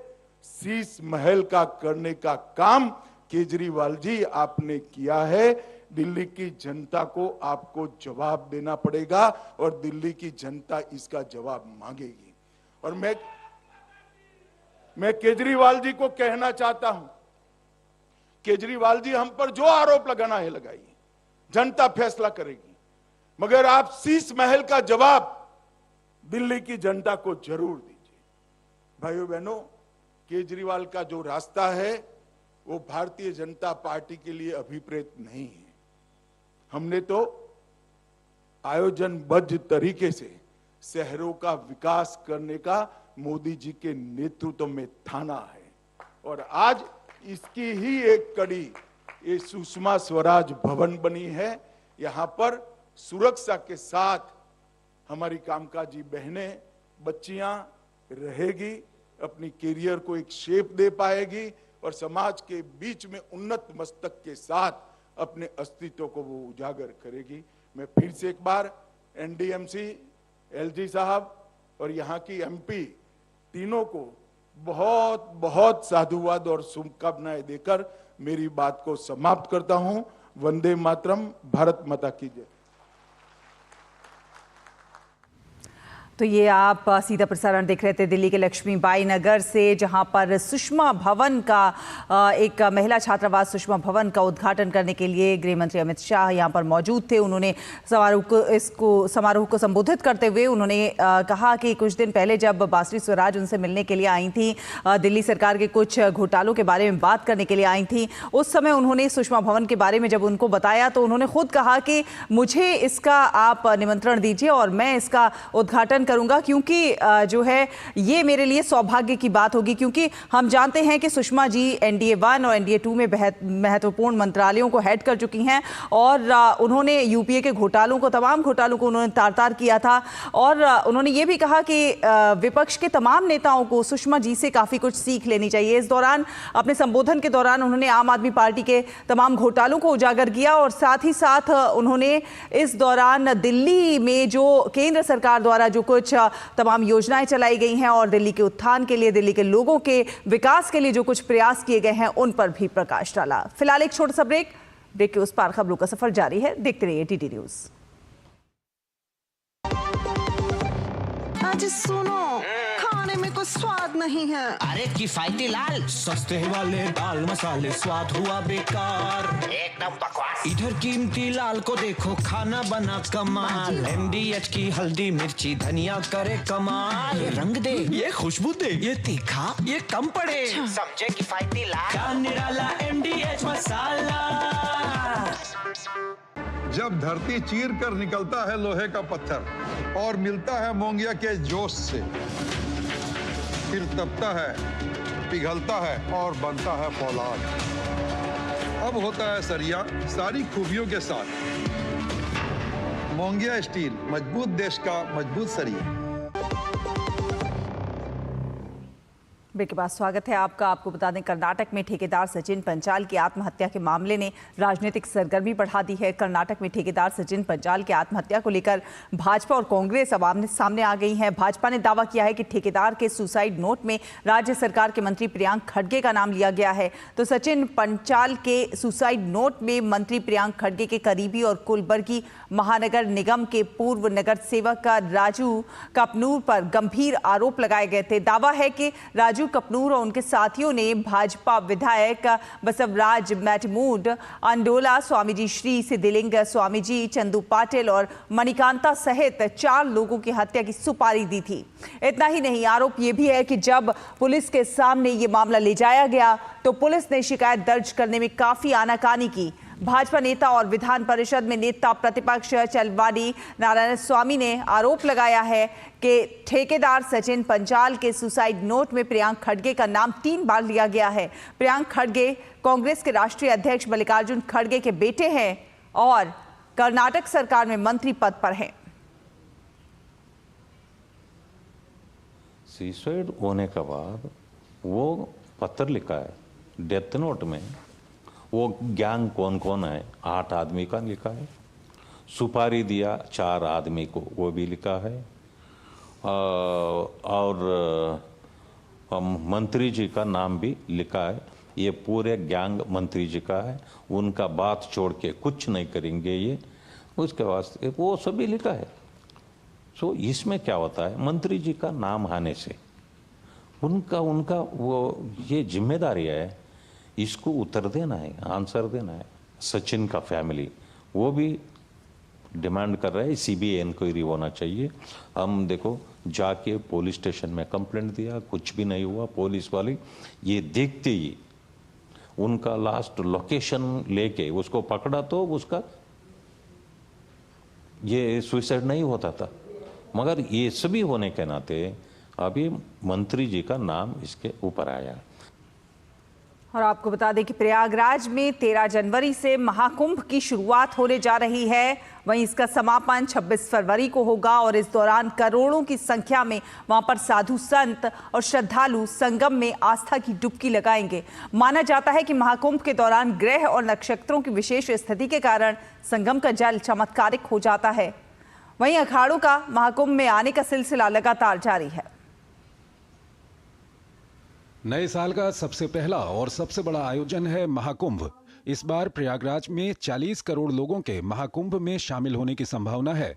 शीश महल का करने का काम केजरीवाल जी आपने किया है। दिल्ली की जनता को आपको जवाब देना पड़ेगा, और दिल्ली की जनता इसका जवाब मांगेगी। और मैं केजरीवाल जी को कहना चाहता हूं, केजरीवाल जी हम पर जो आरोप लगाना है लगाइए, जनता फैसला करेगी, मगर आप शीश महल का जवाब दिल्ली की जनता को जरूर दीजिए। भाइयों बहनों, केजरीवाल का जो रास्ता है वो भारतीय जनता पार्टी के लिए अभिप्रेत नहीं है। हमने तो आयोजनबद्ध तरीके से शहरों का विकास करने का मोदी जी के नेतृत्व में ठाना है, और आज इसकी ही एक कड़ी ये सुषमा स्वराज भवन बनी है। यहां पर सुरक्षा के साथ हमारी कामकाजी बहनें, बच्चियां रहेगी, अपनी कैरियर को एक शेप दे पाएगी, और समाज के बीच में उन्नत मस्तक के साथ अपने अस्तित्व को वो उजागर करेगी। मैं फिर से एक बार एनडीएमसी, एलजी साहब और यहाँ की एमपी तीनों को बहुत बहुत साधुवाद और शुभकामनाएं देकर मेरी बात को समाप्त करता हूं। वंदे मातरम, भारत माता की जय। तो ये आप सीधा प्रसारण देख रहे थे दिल्ली के लक्ष्मीबाई नगर से, जहां पर सुषमा भवन का एक महिला छात्रावास सुषमा भवन का उद्घाटन करने के लिए गृह मंत्री अमित शाह यहां पर मौजूद थे। उन्होंने समारोह को संबोधित करते हुए उन्होंने कहा कि कुछ दिन पहले जब बासरी स्वराज उनसे मिलने के लिए आई थी, दिल्ली सरकार के कुछ घोटालों के बारे में बात करने के लिए आई थी, उस समय उन्होंने सुषमा भवन के बारे में जब उनको बताया तो उन्होंने खुद कहा कि मुझे इसका आप निमंत्रण दीजिए और मैं इसका उद्घाटन करूंगा, क्योंकि जो है ये मेरे लिए सौभाग्य की बात होगी, क्योंकि हम जानते हैं कि सुषमा जी NDA 1 और NDA 2 में महत्वपूर्ण मंत्रालयों को हेड कर चुकी हैं, और उन्होंने यूपीए के तमाम घोटालों को उन्होंने तार-तार किया था। और उन्होंने ये भी कहा कि विपक्ष के तमाम नेताओं को सुषमा जी से काफ़ी कुछ सीख लेनी चाहिए। इस दौरान अपने संबोधन के दौरान उन्होंने आम आदमी पार्टी के तमाम घोटालों को उजागर किया, और साथ ही साथ उन्होंने इस दौरान दिल्ली में जो केंद्र सरकार द्वारा जो कुछ तमाम योजनाएं चलाई गई हैं और दिल्ली के उत्थान के लिए, दिल्ली के लोगों के विकास के लिए जो कुछ प्रयास किए गए हैं उन पर भी प्रकाश डाला। फिलहाल एक छोटा सा ब्रेक के उस पार खबरों का सफर जारी है, देखते रहिए DD न्यूज। आज सुनो, खाने में कुछ स्वाद नहीं है। अरे किफायती लाल, सस्ते वाले दाल मसाले, स्वाद हुआ बेकार, एकदम बकवास। इधर कीमती लाल को देखो, खाना बना कमाल, MDH की हल्दी मिर्ची धनिया करे कमाल। ये रंग दे, ये खुशबू दे, ये तीखा, ये कम पड़े, समझे किफायती लाल का निराला MDH मसाला। जब धरती चीर कर निकलता है लोहे का पत्थर और मिलता है मोंगिया के जोश से, फिर तपता है, पिघलता है और बनता है फौलाद। अब होता है सरिया सारी खूबियों के साथ। मोंगिया स्टील, मजबूत देश का मजबूत सरिया। ब्रेक के बाद स्वागत है आपका। आपको बता दें, कर्नाटक में ठेकेदार सचिन पंचाल की आत्महत्या के मामले ने राजनीतिक सरगर्मी बढ़ा दी है। कर्नाटक में ठेकेदार सचिन पंचाल की आत्महत्या को लेकर भाजपा और कांग्रेस अब आमने सामने आ गई हैं। भाजपा ने दावा किया है कि ठेकेदार के सुसाइड नोट में राज्य सरकार के मंत्री प्रियांक खड़गे का नाम लिया गया है। तो सचिन पंचाल के सुसाइड नोट में मंत्री प्रियांक खड़गे के करीबी और कुलबर्गी महानगर निगम के पूर्व नगर सेवक राजू कपनूर पर गंभीर आरोप लगाए गए थे। दावा है कि राजू कपनूर और उनके साथियों ने भाजपा विधायक बसवराज मैटमूड, अंडोला स्वामीजी श्री सिद्धिलिंग स्वामीजी, चंदू पाटिल और मणिकांता सहित 4 लोगों की हत्या की सुपारी दी थी। इतना ही नहीं, आरोप यह भी है कि जब पुलिस के सामने ये मामला ले जाया गया तो पुलिस ने शिकायत दर्ज करने में काफी आनाकानी की। भाजपा नेता और विधान परिषद में नेता प्रतिपक्ष चलवानी नारायण स्वामी ने आरोप लगाया है कि ठेकेदार सचिन पंचाल के सुसाइड नोट में प्रियांक खड़गे का नाम 3 बार लिया गया है। प्रियांक खड़गे कांग्रेस के राष्ट्रीय अध्यक्ष मल्लिकार्जुन खड़गे के बेटे हैं और कर्नाटक सरकार में मंत्री पद पर हैं। सुसाइड होने के बाद वो पत्र लिखा है डेथ नोट में, वो गैंग कौन कौन है 8 आदमी का लिखा है, सुपारी दिया 4 आदमी को वो भी लिखा है, और मंत्री जी का नाम भी लिखा है। ये पूरे गैंग मंत्री जी का है, उनका बात छोड़ के कुछ नहीं करेंगे ये, उसके वास्ते वो सभी लिखा है। सो इसमें क्या होता है, मंत्री जी का नाम आने से उनका वो ये जिम्मेदारी है, इसको उत्तर देना है, आंसर देना है। सचिन का फैमिली वो भी डिमांड कर रहा है CBI इंक्वायरी होना चाहिए। हम देखो जाके पुलिस स्टेशन में कंप्लेंट दिया, कुछ भी नहीं हुआ। पुलिस वाले ये देखते ही उनका लास्ट लोकेशन लेके उसको पकड़ा तो उसका ये सुसाइड नहीं होता था। मगर ये सभी होने के नाते अभी मंत्री जी का नाम इसके ऊपर आया। और आपको बता दें कि प्रयागराज में 13 जनवरी से महाकुंभ की शुरुआत होने जा रही है। वहीं इसका समापन 26 फरवरी को होगा और इस दौरान करोड़ों की संख्या में वहां पर साधु संत और श्रद्धालु संगम में आस्था की डुबकी लगाएंगे। माना जाता है कि महाकुंभ के दौरान ग्रह और नक्षत्रों की विशेष स्थिति के कारण संगम का जल चमत्कारिक हो जाता है। वहीं अखाड़ों का महाकुंभ में आने का सिलसिला लगातार जारी है। नए साल का सबसे पहला और सबसे बड़ा आयोजन है महाकुंभ। इस बार प्रयागराज में 40 करोड़ लोगों के महाकुंभ में शामिल होने की संभावना है।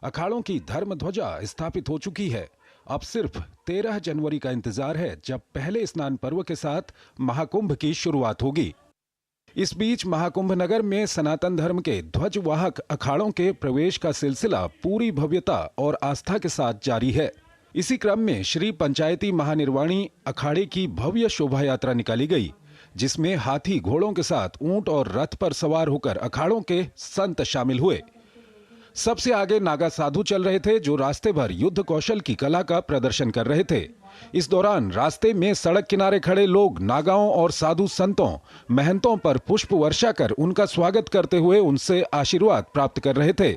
अखाड़ों की धर्म ध्वजा स्थापित हो चुकी है। अब सिर्फ 13 जनवरी का इंतजार है, जब पहले स्नान पर्व के साथ महाकुंभ की शुरुआत होगी। इस बीच महाकुंभ नगर में सनातन धर्म के ध्वजवाहक अखाड़ों के प्रवेश का सिलसिला पूरी भव्यता और आस्था के साथ जारी है। इसी क्रम में श्री पंचायती महानिर्वाणी अखाड़े की भव्य शोभा यात्रा निकाली गई, जिसमें हाथी घोड़ों के साथ ऊंट और रथ पर सवार होकर अखाड़ों के संत शामिल हुए। सबसे आगे नागा साधु चल रहे थे, जो रास्ते भर युद्ध कौशल की कला का प्रदर्शन कर रहे थे। इस दौरान रास्ते में सड़क किनारे खड़े लोग नागाओं और साधु संतों महंतों पर पुष्प वर्षा कर उनका स्वागत करते हुए उनसे आशीर्वाद प्राप्त कर रहे थे।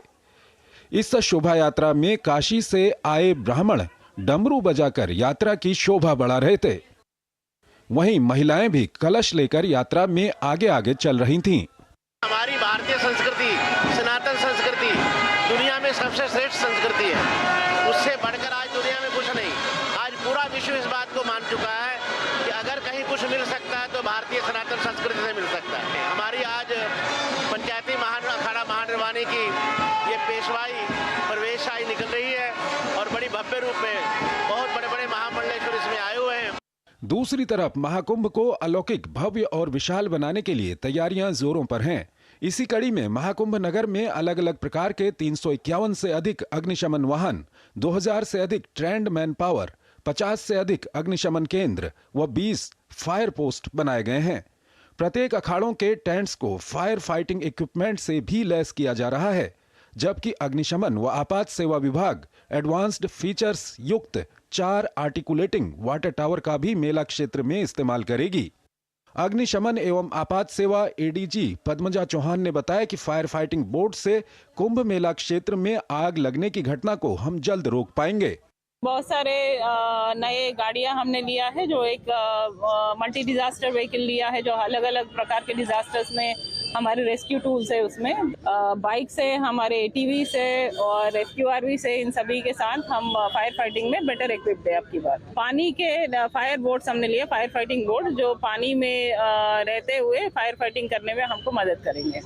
इस शोभा यात्रा में काशी से आए ब्राह्मण डमरू बजाकर यात्रा की शोभा बढ़ा रहे थे। वहीं महिलाएं भी कलश लेकर यात्रा में आगे आगे चल रही थीं। हमारी भारतीय संस्कृति, सनातन संस्कृति दुनिया में सबसे श्रेष्ठ संस्कृति है। उससे बढ़कर आज दुनिया में कुछ नहीं। आज पूरा विश्व इस बात को मान चुका है कि अगर कहीं कुछ मिल सकता है तो भारतीय सनातन संस्कृति से मिल सकता है। हमारी आज पंचायती अखाड़ा महानिर्वाणी की ये पेशवाई प्रवेश आई निकल रही है और बड़ी भव्य रूप में बहुत बड़े बड़े महामंडलेश्वर इसमें दूसरी तरफ महाकुंभ को अलौकिक, भव्य और विशाल बनाने के लिए तैयारियां जोरों पर हैं। इसी कड़ी में महाकुंभ नगर में अलग अलग प्रकार के 351 से अधिक अग्निशमन वाहन, 2000 से अधिक ट्रेंड मैन पावर, 50 से अधिक अग्निशमन केंद्र व 20 फायर पोस्ट बनाए गए हैं। प्रत्येक अखाड़ों के टेंट्स को फायर फाइटिंग इक्विपमेंट से भी लैस किया जा रहा है, जबकि अग्निशमन व आपात सेवा विभाग एडवांस्ड फीचर्स युक्त 4 आर्टिकुलेटिंग वाटर टावर का भी मेला क्षेत्र में इस्तेमाल करेगी। अग्निशमन एवं आपात सेवा एडीजी पद्मजा चौहान ने बताया कि फायर फाइटिंग बोट से कुंभ मेला क्षेत्र में आग लगने की घटना को हम जल्द रोक पाएंगे। बहुत सारे नए गाड़ियां हमने लिया है, जो एक मल्टी डिजास्टर व्हीकल लिया है, जो अलग अलग प्रकार के डिजास्टर्स में हमारे रेस्क्यू टूल्स है। उसमें बाइक से, हमारे एटीवी से और एफक्यूआरवी से, इन सभी के साथ हम फायर फाइटिंग में बेटर इक्विप्ड है। आपकी बात, पानी के फायर बोट्स हमने लिए, फायर फाइटिंग बोट, जो पानी में रहते हुए फायर फाइटिंग करने में हमको मदद करेंगे।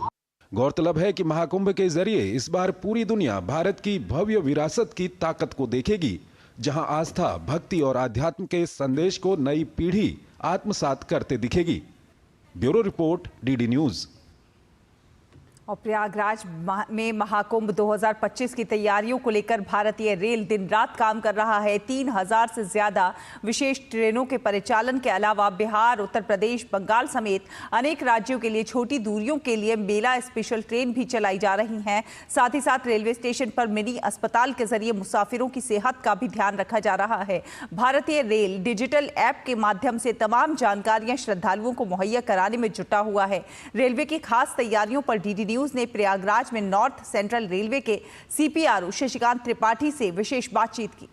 गौरतलब है कि महाकुंभ के जरिए इस बार पूरी दुनिया भारत की भव्य विरासत की ताकत को देखेगी, जहां आस्था, भक्ति और आध्यात्म के संदेश को नई पीढ़ी आत्मसात करते दिखेगी। Bureau report, DD news. और प्रयागराज में महाकुंभ 2025 की तैयारियों को लेकर भारतीय रेल दिन रात काम कर रहा है। 3000 से ज्यादा विशेष ट्रेनों के परिचालन के अलावा बिहार, उत्तर प्रदेश, बंगाल समेत अनेक राज्यों के लिए छोटी दूरियों के लिए मेला स्पेशल ट्रेन भी चलाई जा रही हैं। साथ ही साथ रेलवे स्टेशन पर मिनी अस्पताल के जरिए मुसाफिरों की सेहत का भी ध्यान रखा जा रहा है। भारतीय रेल डिजिटल ऐप के माध्यम से तमाम जानकारियां श्रद्धालुओं को मुहैया कराने में जुटा हुआ है। रेलवे की खास तैयारियों पर डीडी न्यूज ने प्रयागराज में नॉर्थ सेंट्रल रेलवे के सीपीआरओ शशिकांत त्रिपाठी से विशेष बातचीत की।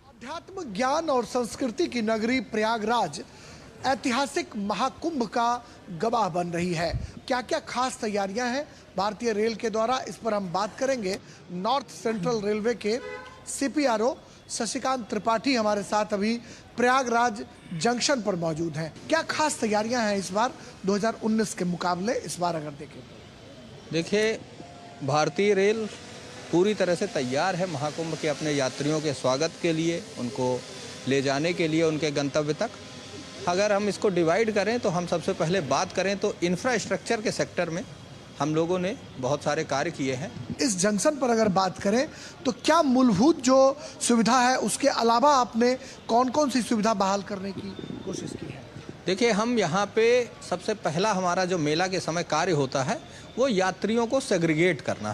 अध्यात्म, ज्ञान और संस्कृति की नगरी प्रयागराज ऐतिहासिक महाकुंभ का गवाह बन रही है। क्या क्या खास तैयारियां हैं भारतीय रेल के द्वारा, इस पर हम बात करेंगे। नॉर्थ सेंट्रल रेलवे के सीपीआरओ शशिकांत त्रिपाठी हमारे साथ अभी प्रयागराज जंक्शन पर मौजूद हैं। क्या खास तैयारियां हैं इस बार 2019 के मुकाबले, इस बार अगर देखें? देखिए, भारतीय रेल पूरी तरह से तैयार है महाकुंभ के अपने यात्रियों के स्वागत के लिए, उनको ले जाने के लिए उनके गंतव्य तक। अगर हम इसको डिवाइड करें तो हम सबसे पहले बात करें तो इंफ्रास्ट्रक्चर के सेक्टर में हम लोगों ने बहुत सारे कार्य किए हैं। इस जंक्शन पर अगर बात करें तो क्या मूलभूत जो सुविधा है उसके अलावा आपने कौन कौन सी सुविधा बहाल करने की कोशिश की है? देखिए, हम यहाँ पे सबसे पहला हमारा जो मेला के समय कार्य होता है वो यात्रियों को सेग्रीगेट करना,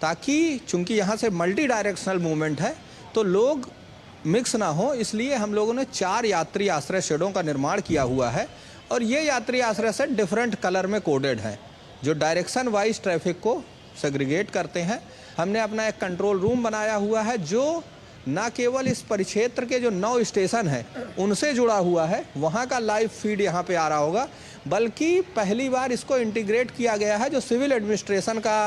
ताकि चूंकि यहाँ से मल्टी डायरेक्शनल मूवमेंट है तो लोग मिक्स ना हो, इसलिए हम लोगों ने 4 यात्री आश्रय शेडों का निर्माण किया हुआ है। और ये यात्री आश्रय शेड डिफरेंट कलर में कोडेड हैं, जो डायरेक्शन वाइज ट्रैफिक को सेग्रीगेट करते हैं। हमने अपना एक कंट्रोल रूम बनाया हुआ है, जो न केवल इस परिक्षेत्र के जो 9 स्टेशन हैं उनसे जुड़ा हुआ है, वहाँ का लाइव फीड यहाँ पे आ रहा होगा, बल्कि पहली बार इसको इंटीग्रेट किया गया है जो सिविल एडमिनिस्ट्रेशन का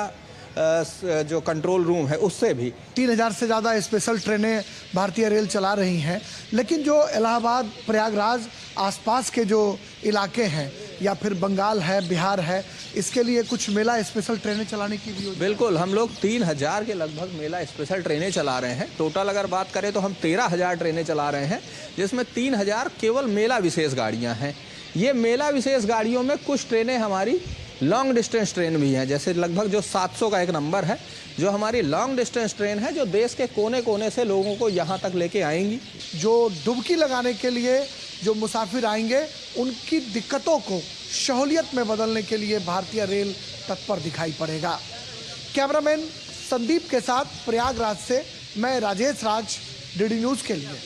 जो कंट्रोल रूम है उससे भी। 3000 से ज़्यादा स्पेशल ट्रेनें भारतीय रेल चला रही हैं, लेकिन जो इलाहाबाद, प्रयागराज आसपास के जो इलाके हैं या फिर बंगाल है, बिहार है, इसके लिए कुछ मेला स्पेशल ट्रेनें चलाने की भी? बिल्कुल, हम लोग 3000 के लगभग मेला स्पेशल ट्रेनें चला रहे हैं। टोटल अगर बात करें तो हम 13000 ट्रेनें चला रहे हैं, जिसमें 3000 केवल मेला विशेष गाड़ियाँ हैं। ये मेला विशेष गाड़ियों में कुछ ट्रेनें हमारी लॉन्ग डिस्टेंस ट्रेन भी हैं, जैसे लगभग जो 700 का एक नंबर है, जो हमारी लॉन्ग डिस्टेंस ट्रेन है, जो देश के कोने कोने से लोगों को यहाँ तक लेके आएंगी। जो डुबकी लगाने के लिए जो मुसाफिर आएंगे उनकी दिक्कतों को सहूलियत में बदलने के लिए भारतीय रेल तत्पर दिखाई पड़ेगा। कैमरामैन संदीप के साथ प्रयागराज से मैं राजेश राज, डीडी न्यूज के लिए।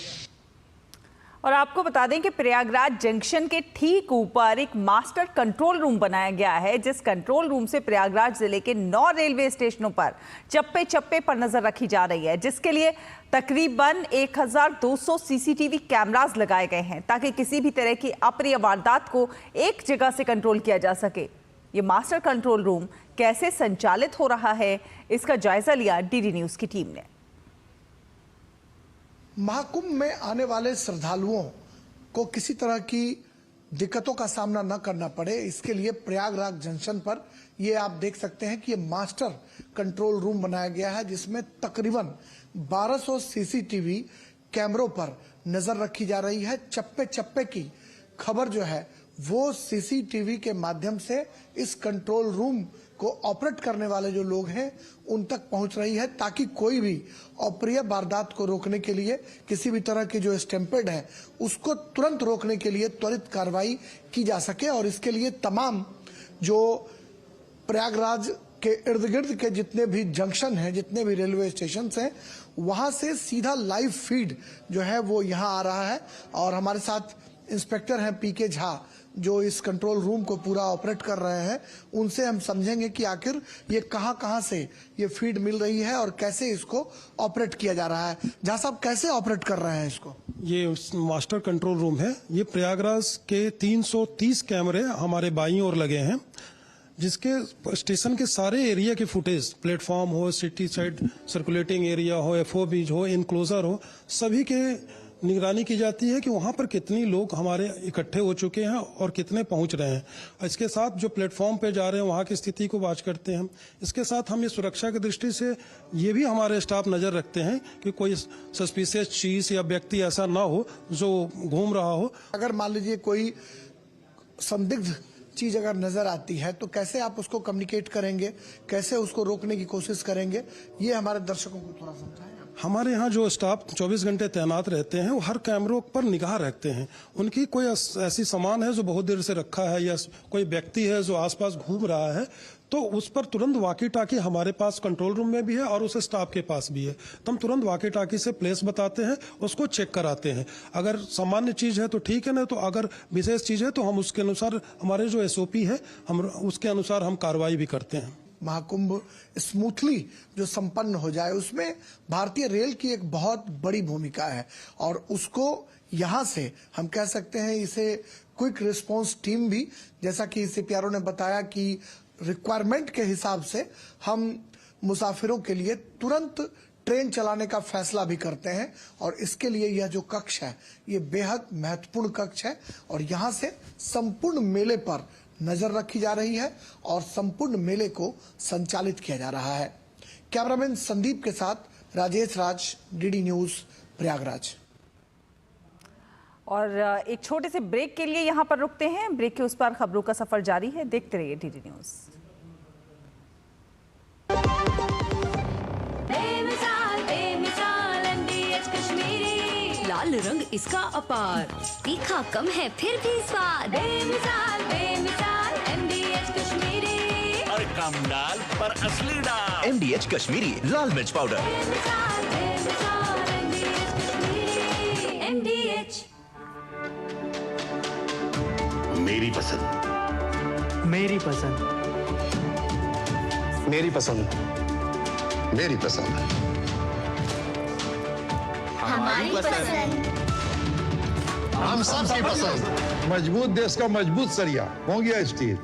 और आपको बता दें कि प्रयागराज जंक्शन के ठीक ऊपर एक मास्टर कंट्रोल रूम बनाया गया है, जिस कंट्रोल रूम से प्रयागराज जिले के 9 रेलवे स्टेशनों पर चप्पे चप्पे पर नजर रखी जा रही है, जिसके लिए तकरीबन 1200 सीसीटीवी कैमरास लगाए गए हैं, ताकि किसी भी तरह की अप्रिय वारदात को एक जगह से कंट्रोल किया जा सके। ये मास्टर कंट्रोल रूम कैसे संचालित हो रहा है, इसका जायजा लिया डीडी न्यूज की टीम ने। महाकुंभ में आने वाले श्रद्धालुओं को किसी तरह की दिक्कतों का सामना न करना पड़े, इसके लिए प्रयागराज जंक्शन पर ये आप देख सकते हैं कि ये मास्टर कंट्रोल रूम बनाया गया है, जिसमें तकरीबन 1200 सीसीटीवी कैमरों पर नजर रखी जा रही है। चप्पे चप्पे की खबर जो है वो सीसीटीवी के माध्यम से इस कंट्रोल रूम को ऑपरेट करने वाले जो लोग हैं उन तक पहुंच रही है, ताकि कोई भी अप्रिय वारदात को रोकने के लिए, किसी भी तरह की जो स्टैम्पेड है उसको तुरंत रोकने के लिए त्वरित कार्रवाई की जा सके। और इसके लिए तमाम जो प्रयागराज के इर्द गिर्द के जितने भी जंक्शन हैं, जितने भी रेलवे स्टेशन हैं, वहां से सीधा लाइव फीड जो है वो यहाँ आ रहा है। और हमारे साथ इंस्पेक्टर हैं पीके झा, जो इस कंट्रोल रूम को पूरा ऑपरेट कर रहे हैं। उनसे हम समझेंगे कि आखिर ये कहां से ये फीड मिल रही है और कैसे इसको ऑपरेट किया जा रहा है। झा साहब, कैसे ऑपरेट कर रहे हैं इसको? ये मास्टर कंट्रोल रूम है। ये प्रयागराज के 330 कैमरे हमारे बाईं ओर लगे हैं, जिसके स्टेशन के सारे एरिया के फुटेज, प्लेटफॉर्म हो, सिटी साइड सर्कुलेटिंग एरिया हो, एफओबी हो, इनक्लोजर हो, सभी के निगरानी की जाती है कि वहां पर कितने लोग हमारे इकट्ठे हो चुके हैं और कितने पहुंच रहे हैं। इसके साथ जो प्लेटफॉर्म पे जा रहे हैं वहां की स्थिति को वॉच करते हैं। इसके साथ हम ये सुरक्षा की दृष्टि से ये भी हमारे स्टाफ नजर रखते हैं कि कोई सस्पिशियस चीज या व्यक्ति ऐसा ना हो जो घूम रहा हो। अगर मान लीजिए कोई संदिग्ध चीज अगर नजर आती है तो कैसे आप उसको कम्युनिकेट करेंगे, कैसे उसको रोकने की कोशिश करेंगे, ये हमारे दर्शकों को थोड़ा समझाएं। हमारे यहाँ जो स्टाफ 24 घंटे तैनात रहते हैं वो हर कैमरों पर निगाह रखते हैं। उनकी कोई ऐसी सामान है जो बहुत देर से रखा है या कोई व्यक्ति है जो आसपास घूम रहा है तो उस पर तुरंत वाकी टाकी हमारे पास कंट्रोल रूम में भी है और उस स्टाफ के पास भी है। तो हम तुरंत वाकी टाकी से प्लेस बताते हैं, उसको चेक कराते हैं। अगर सामान्य चीज है तो ठीक है, ना तो अगर विशेष चीज है तो हम उसके अनुसार, हमारे जो एसओपी है हम उसके अनुसार हम कार्रवाई भी करते हैं। महाकुंभ स्मूथली जो संपन्न हो जाए उसमें भारतीय रेल की एक बहुत बड़ी भूमिका है और उसको यहाँ से हम कह सकते हैं इसे क्विक रिस्पांस टीम भी, जैसा कि सीपीआरओ ने बताया कि रिक्वायरमेंट के हिसाब से हम मुसाफिरों के लिए तुरंत ट्रेन चलाने का फैसला भी करते हैं। और इसके लिए यह जो कक्ष है ये बेहद महत्वपूर्ण कक्ष है और यहाँ से संपूर्ण मेले पर नजर रखी जा रही है और संपूर्ण मेले को संचालित किया जा रहा है। कैमरामैन संदीप के साथ राजेश राज, डीडी न्यूज, प्रयागराज। और एक छोटे से ब्रेक के लिए यहाँ पर रुकते हैं। ब्रेक के उस पार खबरों का सफर जारी है, देखते रहिए डीडी न्यूज। लाल रंग इसका अपार, तीखा कम है फिर भी स्वाद। बेमिसाल बेमिसाल MDH कश्मीरी, और कम डाल पर असली डाल। MDH कश्मीरी लाल मिर्च पाउडर। बेमिसाल बेमिसाल MDH कश्मीरी। MDH मेरी पसंद, मेरी पसंद, मेरी पसंद, मेरी पसंद, हमारी पसंद, हम सबकी पसंद। मजबूत देश का मजबूत सरिया होंगे स्टील।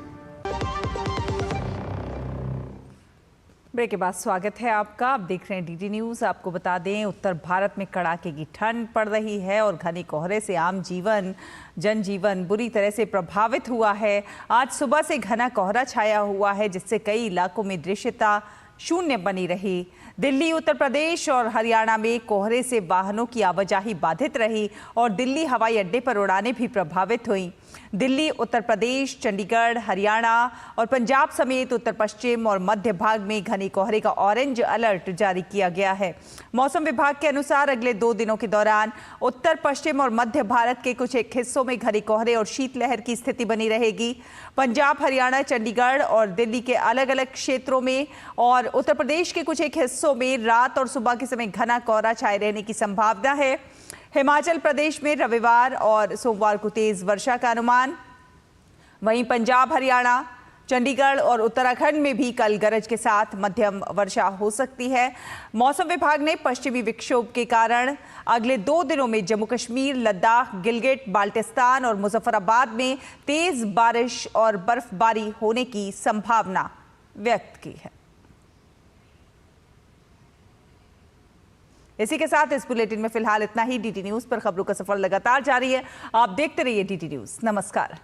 ब्रेक के बाद स्वागत है आपका। आप देख रहे हैं डीडी न्यूज। आपको बता दें, उत्तर भारत में कड़ाके की ठंड पड़ रही है और घने कोहरे से आम जनजीवन बुरी तरह से प्रभावित हुआ है। आज सुबह से घना कोहरा छाया हुआ है जिससे कई इलाकों में दृश्यता शून्य बनी रही। दिल्ली, उत्तर प्रदेश और हरियाणा में कोहरे से वाहनों की आवाजाही बाधित रही और दिल्ली हवाई अड्डे पर उड़ानें भी प्रभावित हुई। दिल्ली, उत्तर प्रदेश, चंडीगढ़, हरियाणा और पंजाब समेत उत्तर पश्चिम और मध्य भाग में घने कोहरे का ऑरेंज अलर्ट जारी किया गया है। मौसम विभाग के अनुसार अगले 2 दिनों के दौरान उत्तर पश्चिम और मध्य भारत के कुछ एक हिस्सों में घने कोहरे और शीतलहर की स्थिति बनी रहेगी। पंजाब, हरियाणा, चंडीगढ़ और दिल्ली के अलग अलग क्षेत्रों में और उत्तर प्रदेश के कुछ एक हिस्सों में रात और सुबह के समय घना कोहरा छाए रहने की संभावना है। हिमाचल प्रदेश में रविवार और सोमवार को तेज वर्षा का अनुमान। वहीं पंजाब, हरियाणा, चंडीगढ़ और उत्तराखंड में भी कल गरज के साथ मध्यम वर्षा हो सकती है। मौसम विभाग ने पश्चिमी विक्षोभ के कारण अगले 2 दिनों में जम्मू कश्मीर, लद्दाख, गिलगिट, बाल्टिस्तान और मुजफ्फराबाद में तेज बारिश और बर्फबारी होने की संभावना व्यक्त की है। इसी के साथ इस बुलेटिन में फिलहाल इतना ही। डीडी न्यूज पर खबरों का सफर लगातार जारी है। आप देखते रहिए डीडी न्यूज। नमस्कार।